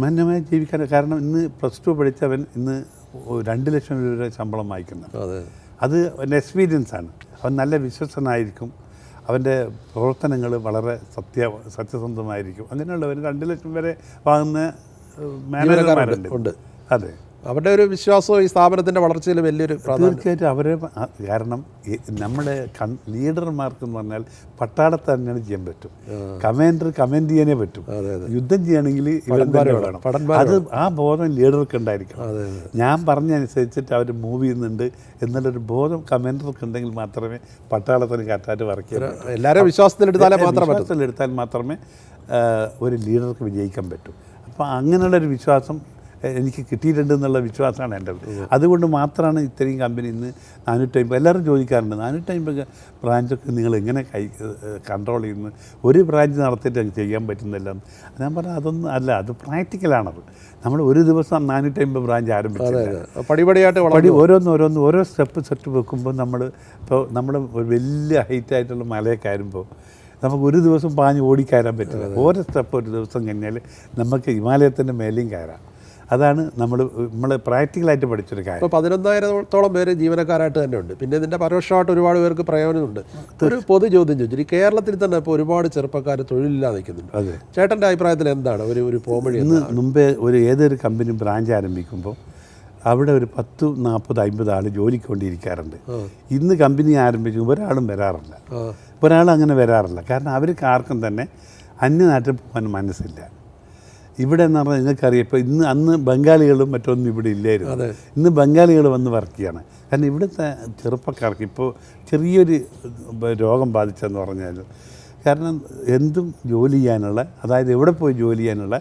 മാന്യമായി ജീവിക്കാൻ. കാരണം ഇന്ന് +2 പഠിച്ചവൻ ഇന്ന് 2 ലക്ഷം രൂപ ശമ്പളം വാങ്ങിക്കുന്നത്. അത് എക്സ്പീരിയൻസാണ്. അവൻ നല്ല വിശ്വസനായിരിക്കും. അവൻ്റെ പ്രവർത്തനങ്ങൾ വളരെ സത്യസന്ധമായിരിക്കും. അങ്ങനെയുള്ളവർ 2 ലക്ഷം വരെ വാങ്ങുന്ന മാനേജർമാരുണ്ട്. ഉണ്ട്. അതെ, അവരുടെ ഒരു വിശ്വാസവും ഈ സ്ഥാപനത്തിൻ്റെ വളർച്ചയിൽ വലിയൊരു തീർച്ചയായിട്ടും അവരെ കാരണം നമ്മുടെ ലീഡർമാർക്ക് എന്ന് പറഞ്ഞാൽ പട്ടാളത്ത് തന്നെയാണ് ചെയ്യാൻ പറ്റും. കമാൻഡ് ചെയ്യാനേ പറ്റും. യുദ്ധം ചെയ്യണമെങ്കിൽ ഇവരെ വേണം. അത് ആ ബോധം ലീഡർക്ക് ഉണ്ടായിരിക്കണം. ഞാൻ പറഞ്ഞനുസരിച്ചിട്ട് അവർ മൂവ് ചെയ്യുന്നുണ്ട് എന്നുള്ളൊരു ബോധം കമാൻഡർക്ക് ഉണ്ടെങ്കിൽ മാത്രമേ പട്ടാളത്തിന് കറക്റ്റായിട്ട് വർക്ക് ചെയ്യാൻ പറ്റൂ. എല്ലാവരും വിശ്വാസത്തിലെടുത്താൽ മാത്രമേ ഒരു ലീഡർക്ക് വിജയിക്കാൻ പറ്റൂ. അപ്പോൾ അങ്ങനെയുള്ളൊരു വിശ്വാസം എനിക്ക് കിട്ടിയിട്ടുണ്ട് എന്നുള്ള വിശ്വാസമാണ് എൻ്റെ. അതുകൊണ്ട് മാത്രമാണ് ഇത്രയും കമ്പനി ഇന്ന് 450 എല്ലാവരും ചോദിക്കാറുണ്ട് 450 ബ്രാഞ്ചൊക്കെ നിങ്ങൾ എങ്ങനെ കൺട്രോൾ ചെയ്യുന്നു, ഒരു ബ്രാഞ്ച് നടത്തിയിട്ട് അത് ചെയ്യാൻ പറ്റുന്നില്ല. ഞാൻ പറഞ്ഞാൽ അതൊന്നും അല്ല, അത് പ്രാക്ടിക്കലാണത്. നമ്മൾ ഒരു ദിവസം 450 ബ്രാഞ്ച് ആരംഭിച്ചില്ല. പടിപടിയായിട്ട് ഓരോ സ്റ്റെപ്പ് വെക്കുമ്പോൾ നമ്മൾ ഒരു വലിയ ഹൈറ്റായിട്ടുള്ള മലയെ കയറുമ്പോൾ നമുക്ക് ഒരു ദിവസം പാഞ്ഞ് ഓടിക്കയറാൻ പറ്റില്ല. ഓരോ സ്റ്റെപ്പ് ഒരു ദിവസം കഴിഞ്ഞാൽ നമുക്ക് ഹിമാലയത്തിൻ്റെ മേലെയും കയറാം. അതാണ് നമ്മൾ പ്രാക്ടിക്കലായിട്ട് പഠിച്ചൊരു കാര്യം. ഇപ്പോൾ 11,000-ഓളം പേര് ജീവനക്കാരായിട്ട് തന്നെ ഉണ്ട്. പിന്നെ ഇതിൻ്റെ പരോക്ഷമായിട്ട് ഒരുപാട് പേർക്ക് പ്രയോജനമുണ്ട്. ഒരു പൊതു ചോദ്യം ചോദിച്ചു, കേരളത്തിൽ തന്നെ ഇപ്പോൾ ഒരുപാട് ചെറുപ്പക്കാർ തൊഴിലില്ലാതെ നിൽക്കുന്നുണ്ട്. അതെ, ചേട്ടൻ്റെ അഭിപ്രായത്തിൽ എന്താണ് ഒരു പോംവഴി? മുമ്പേ ഏതൊരു കമ്പനി ബ്രാഞ്ച് ആരംഭിക്കുമ്പോൾ അവിടെ ഒരു 10, 40, 50 ആൾ ജോലിക്ക് കൊണ്ടിരിക്കാറുണ്ട്. ഇന്ന് കമ്പനി ആരംഭിക്കുമ്പോൾ ഒരാളും വരാറില്ല. അങ്ങനെ വരാറില്ല. കാരണം അവർക്ക് ആർക്കും തന്നെ അന്യനാട്ടിൽ പോകാൻ മനസ്സില്ല. ഇവിടെ എന്ന് പറഞ്ഞാൽ നിങ്ങൾക്കറിയാം, ഇപ്പോൾ അന്ന് ബംഗാളികളും മറ്റൊന്നും ഇവിടെ ഇല്ലായിരുന്നു. ഇന്ന് ബംഗാളികൾ വന്ന് വർക്ക് ചെയ്യാണ്. കാരണം ഇവിടുത്തെ ചെറുപ്പക്കാർക്ക് ഇപ്പോൾ ചെറിയൊരു രോഗം ബാധിച്ചെന്ന് പറഞ്ഞാൽ, കാരണം എന്തും ജോലി ചെയ്യാനുള്ള, അതായത് എവിടെ പോയി ജോലി ചെയ്യാനുള്ള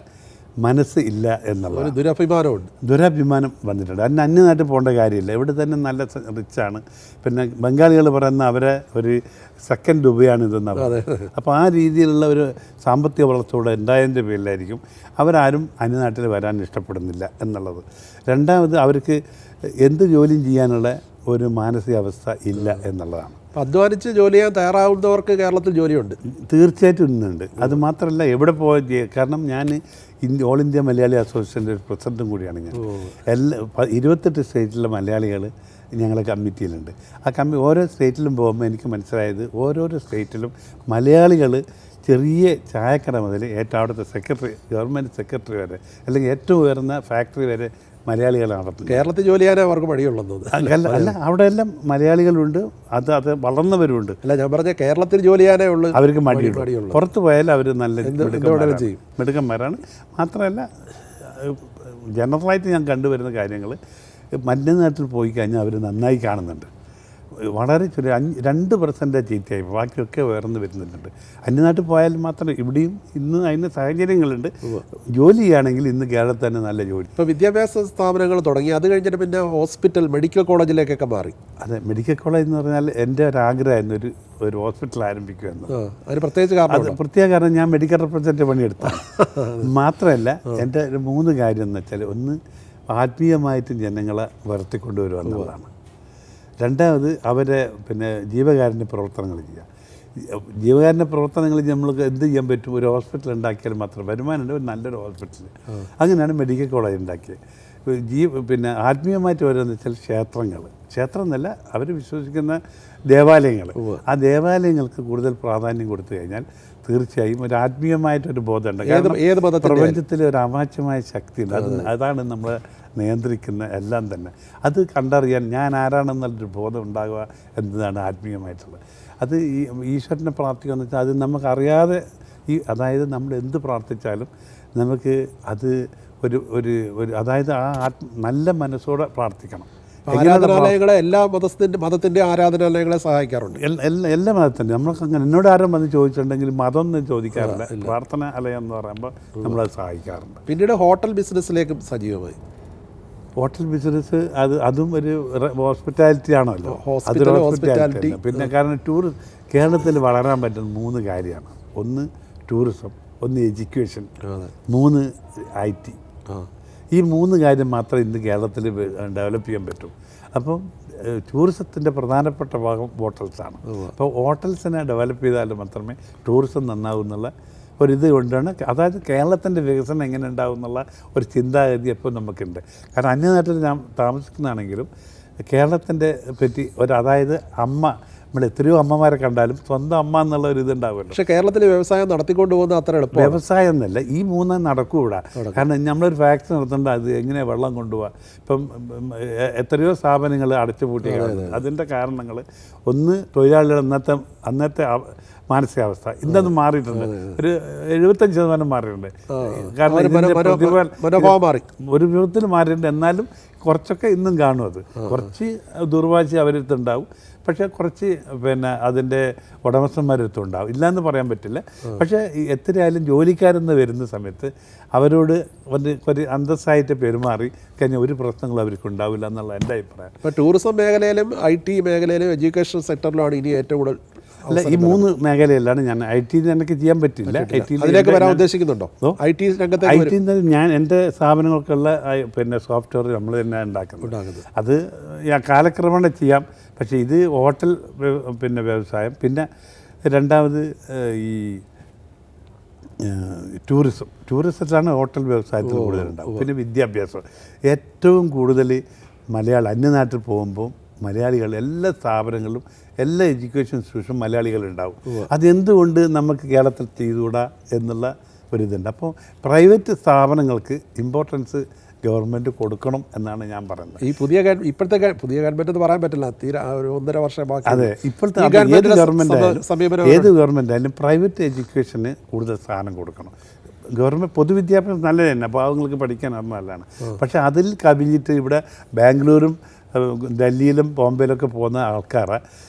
മനസ്സ് ഇല്ല എന്നുള്ള ദുരഭിമാനം വന്നിട്ടുണ്ട്. അതിന് അന്യനാട്ടിൽ പോകേണ്ട കാര്യമില്ല, ഇവിടെ തന്നെ നല്ല റിച്ചാണ്. പിന്നെ ബംഗാളികൾ പറയുന്ന അവരെ ഒരു സെക്കൻഡ് ദുബൈയാണ് ഇതെന്ന് പറയുന്നത്. അപ്പോൾ ആ രീതിയിലുള്ള ഒരു സാമ്പത്തിക വളർച്ചയോടെ ഉണ്ടായതിൻ്റെ പേരിലായിരിക്കും അവരാരും അന്യനാട്ടിൽ വരാൻ ഇഷ്ടപ്പെടുന്നില്ല എന്നുള്ളത്. രണ്ടാമത് അവർക്ക് എന്ത് ജോലിയും ചെയ്യാനുള്ള ഒരു മാനസികാവസ്ഥ ഇല്ല എന്നുള്ളതാണ്. അധ്വാനിച്ച് ജോലി ചെയ്യാൻ തയ്യാറാവുന്നവർക്ക് കേരളത്തിൽ ജോലിയുണ്ട്, തീർച്ചയായിട്ടും ഇന്നുണ്ട്. അത് മാത്രമല്ല എവിടെ പോയ, കാരണം ഞാൻ ഓൾ ഇന്ത്യ മലയാളി അസോസിയേഷൻ്റെ ഒരു പ്രസിഡൻറ്റും കൂടിയാണ് ഞാൻ. 28 സ്റ്റേറ്റിലെ മലയാളികൾ ഞങ്ങളെ കമ്മിറ്റിയിലുണ്ട്. ആ ഓരോ സ്റ്റേറ്റിലും പോകുമ്പോൾ എനിക്ക് മനസ്സിലായത് ഓരോരോ സ്റ്റേറ്റിലും മലയാളികൾ ചെറിയ ചായക്കട മുതൽ ഏറ്റവും അവിടുത്തെ ഗവൺമെൻറ് സെക്രട്ടറി വരെ, അല്ലെങ്കിൽ ഏറ്റവും ഉയർന്ന ഫാക്ടറി വരെ മലയാളികൾ നടത്തുന്നു. കേരളത്തിൽ ജോലി ചെയ്യാനേ അവർക്ക് മടിയുള്ളൂ. അല്ല, അവിടെ എല്ലാം മലയാളികളുണ്ട്, അത് വളർന്നവരുണ്ട്. അല്ല, ഞാൻ പറഞ്ഞ കേരളത്തിൽ ജോലി ചെയ്യാനേ ഉള്ളൂ, അവർക്ക് മടിയുള്ളൂ. പുറത്ത് പോയാൽ അവർ നല്ല മിടുക്കന്മാരാണ്. മാത്രമല്ല ജനറലായിട്ട് ഞാൻ കണ്ടുവരുന്ന കാര്യങ്ങൾ മഞ്ഞനാട്ടിൽ പോയി കഴിഞ്ഞാൽ അവർ നന്നായി കാണുന്നുണ്ട്. വളരെ ചെറിയ 2% ചീത്തയായി, ബാക്കിയൊക്കെ ഉയർന്നു വരുന്നുണ്ട്. അന്യനാട്ടിൽ പോയാൽ മാത്രം ഇവിടെയും ഇന്ന് അതിന് സാഹചര്യങ്ങളുണ്ട്. ജോലി ചെയ്യുകയാണെങ്കിൽ ഇന്ന് കേരളത്തിൽ തന്നെ നല്ല ജോലി. ഇപ്പോൾ വിദ്യാഭ്യാസ സ്ഥാപനങ്ങൾ തുടങ്ങി, അത് കഴിഞ്ഞിട്ട് പിന്നെ ഹോസ്പിറ്റൽ, മെഡിക്കൽ കോളേജിലേക്കൊക്കെ മാറി. അതെ, മെഡിക്കൽ കോളേജ് എന്ന് പറഞ്ഞാൽ എൻ്റെ ഒരു ആഗ്രഹമായിരുന്നു ഒരു ഹോസ്പിറ്റൽ ആരംഭിക്കുക എന്ന്. അതിന് പ്രത്യേക കാരണം ഞാൻ മെഡിക്കൽ റെപ്രസെൻറ്റേറ്റീവ് പണിയെടുത്തു. മാത്രമല്ല എൻ്റെ 3 കാര്യം എന്ന് വെച്ചാൽ, ഒന്ന് ആത്മീയമായിട്ടും ജനങ്ങളെ വളർത്തിക്കൊണ്ടുവരിക എന്നുള്ളതാണ്. രണ്ടാമത് അവരെ ജീവകാരുണ്യ പ്രവർത്തനങ്ങൾ ചെയ്യുക. ജീവകാരുണ്യ പ്രവർത്തനങ്ങൾ നമ്മൾക്ക് എന്ത് ചെയ്യാൻ പറ്റും, ഒരു ഹോസ്പിറ്റൽ ഉണ്ടാക്കിയാൽ മാത്രം വരുമാനമുണ്ട്, ഒരു നല്ലൊരു ഹോസ്പിറ്റൽ. അങ്ങനെയാണ് മെഡിക്കൽ കോളേജ് ഉണ്ടാക്കിയത്. ആത്മീയമായിട്ട് വരുന്നത് വെച്ചാൽ ക്ഷേത്രം എന്നല്ല, അവർ വിശ്വസിക്കുന്ന ദേവാലയങ്ങൾ. ആ ദേവാലയങ്ങൾക്ക് കൂടുതൽ പ്രാധാന്യം കൊടുത്തു കഴിഞ്ഞാൽ തീർച്ചയായും ഒരു ആത്മീയമായിട്ടൊരു ബോധമുണ്ട്. കാരണം പ്രപഞ്ചത്തിൽ ഒരു അവാച്യമായ ശക്തിയുണ്ട്. അതാണ് നമ്മൾ നിയന്ത്രിക്കുന്ന എല്ലാം തന്നെ. അത് കണ്ടറിയാൻ ഞാൻ ആരാണെന്നുള്ളൊരു ബോധം ഉണ്ടാകുക എന്നതാണ് ആത്മീയമായിട്ടുള്ളത്. അത് ഈ ഈശ്വരനെ പ്രാർത്ഥിക്കുക എന്ന് വെച്ചാൽ അത് നമുക്കറിയാതെ അതായത് നമ്മൾ എന്ത് പ്രാർത്ഥിച്ചാലും നമുക്ക് അത് അതായത് നല്ല മനസ്സോടെ പ്രാർത്ഥിക്കണം. ആരാധനാലയങ്ങളെ എല്ലാ മതത്തിൻ്റെ ആരാധനാലയങ്ങളെ സഹായിക്കാറുണ്ട്. എല്ലാ മതത്തിൻ്റെ നമ്മൾക്ക് അങ്ങനെ എന്നോട് ആരും വന്ന് ചോദിച്ചിട്ടുണ്ടെങ്കിൽ മതമൊന്നും ചോദിക്കാറില്ല. പ്രാർത്ഥനാലയം എന്ന് പറയുമ്പോൾ നമ്മളത് സഹായിക്കാറുണ്ട്. പിന്നീട് ഹോട്ടൽ ബിസിനസ്സിലേക്കും സജീവമായി. ഹോട്ടൽ ബിസിനസ് അതും ഒരു ഹോസ്പിറ്റാലിറ്റി ആണല്ലോ, അതൊരു ഹോസ്പിറ്റാലിറ്റി. പിന്നെ കാരണം കേരളത്തിൽ വളരാൻ പറ്റുന്ന 3 കാര്യമാണ്. ഒന്ന് ടൂറിസം, ഒന്ന് എഡ്യൂക്കേഷൻ, 3 IT. ഈ 3 കാര്യം മാത്രമേ ഇന്ന് കേരളത്തിൽ ഡെവലപ്പ് ചെയ്യാൻ പറ്റൂ. അപ്പം ടൂറിസത്തിൻ്റെ പ്രധാനപ്പെട്ട ഭാഗം ഹോട്ടൽസാണ്. അപ്പോൾ ഹോട്ടൽസിനെ ഡെവലപ്പ് ചെയ്താൽ മാത്രമേ ടൂറിസം നന്നാവും എന്നുള്ള ഒരിത് കൊണ്ടാണ്. അതായത് കേരളത്തിൻ്റെ വികസനം എങ്ങനെ ഉണ്ടാവും എന്നുള്ള ഒരു ചിന്താഗതി എപ്പോൾ നമുക്കുണ്ട്. കാരണം അന്യനാട്ടിൽ ഞാൻ താമസിക്കുന്നതാണെങ്കിലും കേരളത്തിൻ്റെ പറ്റി അതായത് അമ്മ, നമ്മൾ എത്രയോ അമ്മമാരെ കണ്ടാലും സ്വന്തം അമ്മ എന്നുള്ള ഒരു ഇതുണ്ടാവുമല്ലോ. പക്ഷേ കേരളത്തിൽ വ്യവസായം നടത്തിക്കൊണ്ട് പോകുന്ന അത്ര എളുപ്പം വ്യവസായം എന്നല്ല, ഈ മൂന്നും നടക്കൂടാ. കാരണം നമ്മളൊരു ഫാക്ടറി നടത്തേണ്ട അത് എങ്ങനെ വെള്ളം കൊണ്ടുപോകാം. ഇപ്പം എത്രയോ സ്ഥാപനങ്ങൾ അടച്ചുപൂട്ടിയാണ്. അതിൻ്റെ കാരണങ്ങൾ ഒന്ന് തൊഴിലാളികളുടെ അന്നത്തെ മാനസികാവസ്ഥ. ഇന്നത് മാറിയിട്ടുണ്ട്, ഒരു 75% മാറിയിട്ടുണ്ട്. കാരണം മാറി, ഒരു വിധത്തിൽ മാറിയിട്ടുണ്ട്. എന്നാലും കുറച്ചൊക്കെ ഇന്നും കാണും. അത് കുറച്ച് ദുർവാശി അവരടുത്തുണ്ടാവും, പക്ഷേ കുറച്ച് അതിൻ്റെ ഉടമസ്ഥന്മാരടുത്തുണ്ടാവും, ഇല്ലയെന്ന് പറയാൻ പറ്റില്ല. പക്ഷേ എത്രയായാലും ജോലിക്കാരെന്ന് വരുന്ന സമയത്ത് അവരോട് ഒരു അന്തസ്സായിട്ട് പെരുമാറി കഴിഞ്ഞാൽ ഒരു പ്രശ്നങ്ങളും അവർക്ക് ഉണ്ടാവില്ല എന്നുള്ള എൻ്റെ അഭിപ്രായം. ഇപ്പോൾ ടൂറിസം മേഖലയിലും IT മേഖലയിലും എഡ്യൂക്കേഷൻ സെക്ടറിലാണ് ഇനി ഏറ്റവും കൂടുതൽ. അല്ല, ഈ 3 മേഖലയിലാണ് ഞാൻ. IT എനിക്ക് ചെയ്യാൻ പറ്റില്ല. അതിലേക്ക് വരാൻ ഉദ്ദേശിക്കുന്നുണ്ടോ? IT രംഗത്ത് ഞാൻ എൻ്റെ സ്ഥാപനങ്ങൾക്കുള്ള സോഫ്റ്റ്വെയർ നമ്മൾ തന്നെ ഉണ്ടാക്കുന്നത്. അത് കാലക്രമേണ ചെയ്യാം. പക്ഷേ ഇത് ഹോട്ടൽ വ്യവസായം, പിന്നെ രണ്ടാമത് ഈ ടൂറിസത്തിലാണ് ഹോട്ടൽ വ്യവസായത്തിൽ കൂടുതലുണ്ടാവും. പിന്നെ വിദ്യാഭ്യാസം. ഏറ്റവും കൂടുതൽ മലയാളം അന്യനാട്ടിൽ പോകുമ്പോൾ മലയാളികൾ എല്ലാ സ്ഥാപനങ്ങളിലും എല്ലാ എഡ്യൂക്കേഷൻ ഇൻസ്റ്റിറ്റ്യൂഷനും മലയാളികളുണ്ടാവും. അതെന്തുകൊണ്ട് നമുക്ക് കേരളത്തിൽ ചെയ്തുകൂടാ എന്നുള്ള ഒരിതുണ്ട്. അപ്പോൾ പ്രൈവറ്റ് സ്ഥാപനങ്ങൾക്ക് ഇമ്പോർട്ടൻസ് ഗവൺമെൻറ് കൊടുക്കണം എന്നാണ് ഞാൻ പറയുന്നത്. ഈ ഇപ്പോഴത്തെ പുതിയ ഗവൺമെൻറ് എന്ന് പറയാൻ പറ്റില്ല, തീരെ ഒരു 1.5 വർഷം ബാക്കി. അതെ, ഇപ്പോഴത്തെ ഏത് ഗവൺമെൻറ് ആയാലും പ്രൈവറ്റ് എഡ്യൂക്കേഷന് കൂടുതൽ സ്ഥാനം കൊടുക്കണം. ഗവൺമെൻറ് പൊതുവിദ്യാഭ്യാസം നല്ലത് തന്നെ, പാവങ്ങൾക്ക് പഠിക്കാൻ നല്ലതാണ്. പക്ഷേ അതിൽ കവിഞ്ഞിട്ട് ഇവിടെ ബാംഗ്ലൂരും ഡൽഹിയിലും ബോംബെയിലൊക്കെ പോകുന്ന ആൾക്കാരെ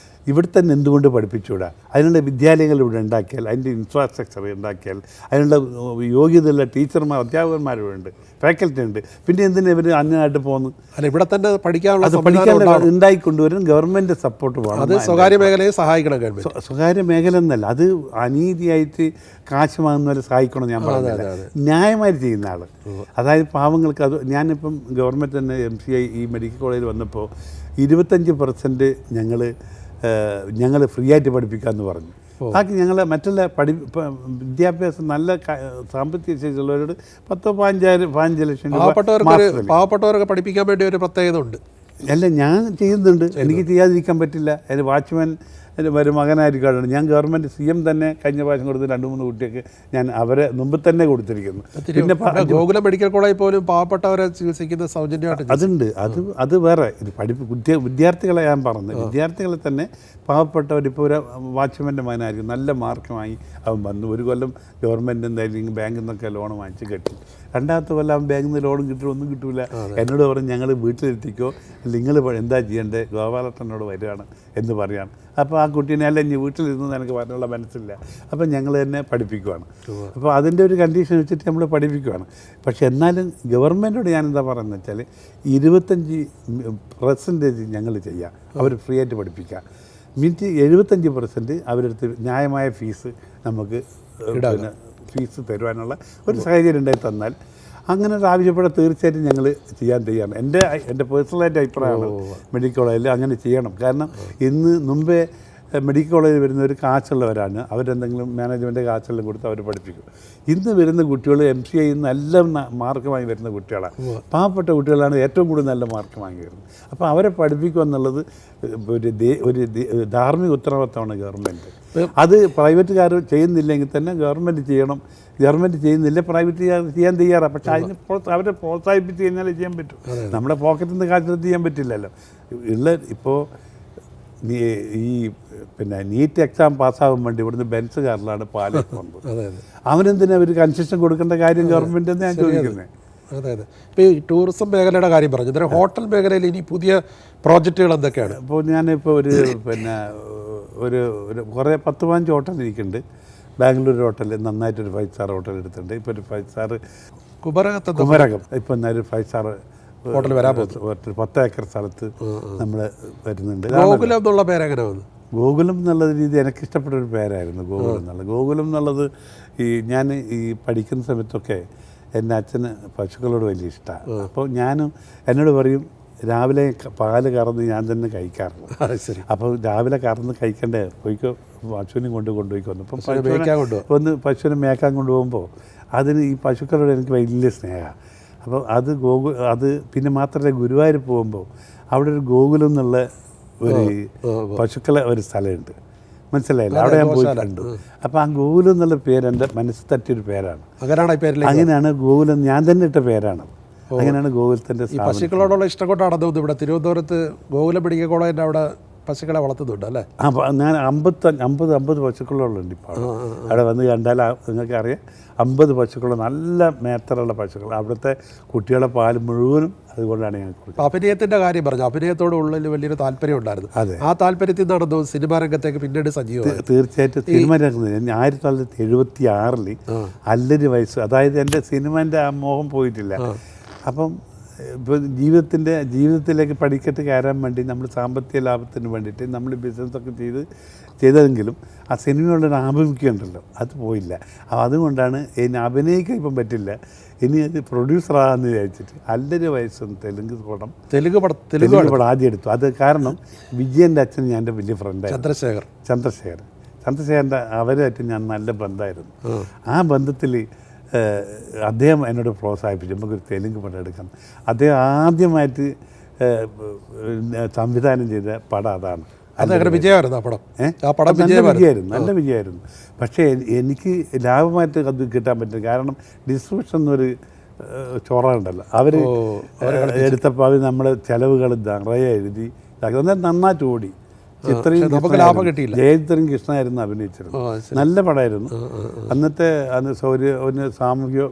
ഇവിടെ തന്നെ എന്തുകൊണ്ട് പഠിപ്പിച്ചുകൂടാ? അതിനുള്ള വിദ്യാലയങ്ങൾ ഇവിടെ ഉണ്ടാക്കിയാൽ, അതിൻ്റെ ഇൻഫ്രാസ്ട്രക്ചർ ഉണ്ടാക്കിയാൽ, അതിനുള്ള യോഗ്യതയുള്ള ടീച്ചർമാർ അധ്യാപകന്മാരും ഉണ്ട്, ഫാക്കൽറ്റി ഉണ്ട്. പിന്നെ എന്തിനാ ഇവർ അന്യനായിട്ട് പോകുന്നു? അല്ല, ഇവിടെ തന്നെ പഠിക്കാനുള്ള ഉണ്ടായിക്കൊണ്ടുവരും. ഗവൺമെൻറ് സപ്പോർട്ട് വേണം. അത് സ്വകാര്യ മേഖലയെ സഹായിക്കണം ഗവൺമെൻറ്. സ്വകാര്യ മേഖല എന്നല്ല, അത് അനീതിയായിട്ട് കാശ് വാങ്ങുന്നവരെ സഹായിക്കണം ഞാൻ പറയുന്നില്ല. ന്യായമായിട്ട് ചെയ്യുന്ന ആൾ, അതായത് പാവങ്ങൾക്ക്. അത് ഞാനിപ്പം ഗവൺമെൻറ് തന്നെ MCI ഈ മെഡിക്കൽ കോളേജിൽ വന്നപ്പോൾ 25% ഞങ്ങൾ ഫ്രീ ആയിട്ട് പഠിപ്പിക്കാമെന്ന് പറഞ്ഞു. ബാക്കി ഞങ്ങൾ മറ്റുള്ള വിദ്യാഭ്യാസം നല്ല സാമ്പത്തിക ശേഷിയുള്ളവരോട് 10-15 ലക്ഷം രൂപ. പാവപ്പെട്ടവരൊക്കെ പഠിപ്പിക്കാൻ വേണ്ടി ഒരു പ്രത്യേകത ഉണ്ട്. അല്ല, ഞാൻ ചെയ്യുന്നുണ്ട്, എനിക്ക് ചെയ്യാതിരിക്കാൻ പറ്റില്ല. അതിന് വാച്ച്മാൻ ഒരു മകനായിരിക്കും. ഞാൻ ഗവൺമെൻറ് CM തന്നെ കഴിഞ്ഞ പ്രാവശ്യം കൊടുത്ത് 2-3 കുട്ടിയൊക്കെ ഞാൻ അവരെ മുമ്പ് തന്നെ കൊടുത്തിരിക്കുന്നു. പിന്നെ ഗോകുലം മെഡിക്കൽ കോളേജിൽ പോലും പാവപ്പെട്ടവരെ ചികിത്സിക്കുന്ന സൗജന്യമായിട്ട് അതുണ്ട്. അത് വേറെ വിദ്യാർത്ഥികളെ ഞാൻ പറഞ്ഞത്. വിദ്യാർത്ഥികളെ തന്നെ പാവപ്പെട്ടവർ. ഇപ്പോൾ ഒരു വാച്ച്മാൻ്റെ മകനായിരിക്കും, നല്ല മാർക്ക് വാങ്ങി അവൻ വന്നു. ഒരു കൊല്ലം ഗവൺമെൻറ് എന്തായാലും ബാങ്കിൽ നിന്നൊക്കെ ലോൺ വാങ്ങിച്ച് കെട്ടി. രണ്ടാമത്തെ കൊല്ലം അവൻ ബാങ്കിൽ നിന്ന് ലോൺ കിട്ടും, ഒന്നും കിട്ടില്ല. എന്നോട് പറഞ്ഞ് ഞങ്ങൾ വീട്ടിലെത്തിക്കോ, നിങ്ങൾ എന്താ ചെയ്യേണ്ടത്, ഗോപാലട്ടനോട് വരികയാണ് എന്ന് പറയാണ്. അപ്പോൾ ആ കുട്ടീനെ അല്ല ഇനി വീട്ടിലിരുന്ന് എനിക്ക് പറയാനുള്ള മനസ്സില്ല. അപ്പം ഞങ്ങൾ തന്നെ പഠിപ്പിക്കുവാണ്. അപ്പോൾ അതിൻ്റെ ഒരു കണ്ടീഷൻ വെച്ചിട്ട് നമ്മൾ പഠിപ്പിക്കുവാണ്. പക്ഷെ എന്നാലും ഗവൺമെൻറ്റോട് ഞാനെന്താ പറയുന്നത് വെച്ചാൽ 25% ഞങ്ങൾ ചെയ്യാം, അവർ ഫ്രീ ആയിട്ട് പഠിപ്പിക്കാം. 75% അവരെടുത്ത് ന്യായമായ ഫീസ് നമുക്ക് ഫീസ് തരുവാനുള്ള ഒരു സാഹചര്യം ഉണ്ടായി തന്നാൽ, അങ്ങനെ ഒരു ആവശ്യപ്പെടാൻ തീർച്ചയായിട്ടും ഞങ്ങൾ ചെയ്യാൻ തയ്യാറാണ്. എൻ്റെ പേഴ്സണലായിട്ട് അഭിപ്രായമാണ് മെഡിക്കൽ കോളേജിൽ അങ്ങനെ ചെയ്യണം. കാരണം മുമ്പേ മെഡിക്കൽ കോളേജിൽ വരുന്നവർ കാശുള്ളവരാണ്, അവരെന്തെങ്കിലും മാനേജ്മെൻറ്റ് കാശെല്ലാം കൊടുത്ത് അവർ പഠിപ്പിക്കും. ഇന്ന് വരുന്ന കുട്ടികൾ MCI നല്ല മാർക്ക് വാങ്ങി വരുന്ന കുട്ടികളാണ്. പാവപ്പെട്ട കുട്ടികളാണ് ഏറ്റവും കൂടുതൽ നല്ല മാർക്ക് വാങ്ങി വരുന്നത്. അപ്പോൾ അവരെ പഠിപ്പിക്കുക എന്നുള്ളത് ഒരു ധാർമ്മിക ഉത്തരവാദിത്തമാണ് ഗവൺമെൻറ്. അത് പ്രൈവറ്റുകാർ ചെയ്യുന്നില്ലെങ്കിൽ തന്നെ ഗവൺമെൻറ് ചെയ്യണം. ഗവൺമെൻറ് ചെയ്യുന്നില്ല, പ്രൈവറ്റ് ചെയ്യാൻ തയ്യാറാണ്. പക്ഷേ അതിന് അവരെ പ്രോത്സാഹിപ്പിച്ച് കഴിഞ്ഞാലേ ചെയ്യാൻ പറ്റും. നമ്മുടെ പോക്കറ്റിൽ നിന്ന് കാശെടുത്ത് ചെയ്യാൻ പറ്റില്ലല്ലോ. ഇപ്പോൾ ഈ നീറ്റ് എക്സാം പാസ്സാകാൻ വേണ്ടി ഇവിടുന്ന് ബെൻസ് കാറിലാണ് പാലേക്ക് വന്നത്. അവനെന്തിനാ ഒരു കൺസെഷൻ കൊടുക്കേണ്ട കാര്യം ഗവൺമെൻറ് എന്ന് ഞാൻ ചോദിക്കുന്നത്. അതെ. ഇപ്പോൾ ഈ ടൂറിസം മേഖലയുടെ കാര്യം പറഞ്ഞു, അന്നേരം ഹോട്ടൽ മേഖലയിൽ ഇനി പുതിയ പ്രോജക്റ്റുകൾ എന്തൊക്കെയാണ്? ഇപ്പോൾ ഞാനിപ്പോൾ ഒരു കുറേ 10-15 ഹോട്ടൽ എനിക്കുണ്ട്. ബാംഗ്ലൂർ ഹോട്ടൽ നന്നായിട്ടൊരു 5 സ്റ്റാർ ഹോട്ടൽ എടുത്തിട്ടുണ്ട്. ഇപ്പോൾ ഒരു 5 സ്റ്റാർ കുമരകം ഇപ്പോൾ ഒരു 5 സ്റ്റാർ ഹോട്ടൽ വരാൻ പോകും. 10 ഏക്കർ സ്ഥലത്ത് നമ്മൾ വരുന്നുണ്ട്. ഗോകുലം എന്നുള്ള പേരെങ്ങനെ വന്നു? ഗോകുലം എന്നുള്ള രീതി എനിക്കിഷ്ടപ്പെട്ട ഒരു പേരായിരുന്നു ഗോകുലം എന്നുള്ളത്. ഗോകുലം എന്നുള്ളത് ഞാൻ പഠിക്കുന്ന സമയത്തൊക്കെ എൻ്റെ അച്ഛന് പശുക്കളോട് വലിയ ഇഷ്ടമാണ്. അപ്പോൾ എന്നോട് പറയും രാവിലെ പാല് കറന്ന് ഞാൻ തന്നെ കഴിക്കാറുള്ളൂ. ശരി. അപ്പോൾ രാവിലെ കറന്ന് കഴിക്കണ്ടേ, പോയിക്കോ പശുവിനെയും കൊണ്ടുപോയിക്കൊന്നു. അപ്പം പശുവിനെ മേക്കാൻ കൊണ്ടുപോകുമ്പോൾ അതിന് ഈ പശുക്കളോട് എനിക്ക് വലിയ സ്നേഹമാണ്. അപ്പോൾ അത് പിന്നെ മാത്രമല്ല ഗുരുവായൂർ പോകുമ്പോൾ അവിടെ ഒരു ഗോകുലം എന്നുള്ള ഒരു പശുക്കളെ ഒരു സ്ഥലമുണ്ട്, മനസ്സിലായില്ല? അവിടെ ഞാൻ പോയി കണ്ടു. അപ്പോൾ ആ ഗോകുലം എന്നുള്ള പേര് എൻ്റെ മനസ്സിൽ തട്ടിയൊരു പേരാണ്. അങ്ങനെയാണ് ഗോകുലം, ഞാൻ തന്നെ ഇട്ട പേരാണ്. അങ്ങനെയാണ് ഗോകുലത്തിൻ്റെ. പശുക്കളോടുള്ള ഇഷ്ടം കൊണ്ടാണ് ഇവിടെ തിരുവനന്തപുരത്ത് ഗോകുലം മെഡിക്കൽ കോളേജിൻ്റെ അവിടെ പശുക്കളെ വളർത്തുന്നുണ്ട് അല്ലേ? ഞാൻ 50 പശുക്കളുണ്ട് ഇപ്പോൾ. അവിടെ വന്ന് കണ്ടാൽ നിങ്ങൾക്ക് അറിയാം, 50 പശുക്കൾ, നല്ല മേത്തറുള്ള പശുക്കൾ. അവിടുത്തെ കുട്ടികളെ പാല് മുഴുവനും അതുകൊണ്ടാണ് ഞാൻ കൊടുക്കുന്നത്. അഭിനയത്തിൻ്റെ കാര്യം പറഞ്ഞു, അഭിനയത്തോട് ഉള്ളിൽ വലിയൊരു താല്പര്യം ഉണ്ടായിരുന്നു. അതെ, ആ താല്പര്യത്തിൽ നടന്നു സിനിമാ രംഗത്തേക്ക് പിന്നീട് സജീവമായി. തീർച്ചയായിട്ടും സിനിമ രംഗത്ത് 1976 അല്ലൊരു വയസ്സ്, അതായത് എൻ്റെ സിനിമേൻ്റെ ആ മോഹം പോയിട്ടില്ല. അപ്പം ഇപ്പോൾ ജീവിതത്തിലേക്ക് പഠിക്കട്ട് കയറാൻ വേണ്ടി നമ്മൾ സാമ്പത്തിക ലാഭത്തിന് വേണ്ടിയിട്ട് നമ്മൾ ബിസിനസ്സൊക്കെ ചെയ്തതെങ്കിലും ആ സിനിമയുള്ളൊരു ആഭിമുഖ്യം ഉണ്ടല്ലോ, അത് പോയില്ല. അപ്പോൾ അതുകൊണ്ടാണ് ഇനി അഭിനയിക്കാൻ ഇപ്പം പറ്റില്ല, ഇനി അത് പ്രൊഡ്യൂസറാകാമെന്ന് വിചാരിച്ചിട്ട് അല്ലൊരു വയസ്സും തെലുങ്ക് പടം ആദ്യം എടുത്തു. അത് കാരണം വിജയൻ്റെ അച്ഛൻ ഞാൻ എൻ്റെ വലിയ ഫ്രണ്ടായിരുന്നു, ചന്ദ്രശേഖരൻ്റെ അവരുമായിട്ട് ഞാൻ നല്ല ബന്ധമായിരുന്നു. ആ ബന്ധത്തിൽ അദ്ദേഹം എന്നോട് പ്രോത്സാഹിപ്പിച്ചു, നമുക്കൊരു തെലുങ്ക് പടം എടുക്കാം. അദ്ദേഹം ആദ്യമായിട്ട് സംവിധാനം ചെയ്ത പടം അതാണ്. വിജയമായിരുന്നു, നല്ല വിജയമായിരുന്നു. പക്ഷേ എനിക്ക് ലാഭമായിട്ട് അത് കിട്ടാൻ പറ്റില്ല. കാരണം ഡിസ്ട്രിബ്യൂഷൻ എന്നൊരു ചോറുണ്ടല്ലോ, അവർ എടുത്തപ്പോൾ അവർ നമ്മളെ ചിലവുകൾ നിറയെ എഴുതി നന്നായിട്ട് ഓടി. ജയചിത്രൻ കൃഷ്ണനായിരുന്നു അഭിനയിച്ചിരുന്നു, നല്ല പടമായിരുന്നു. അന്ന് സാമൂഹ്യ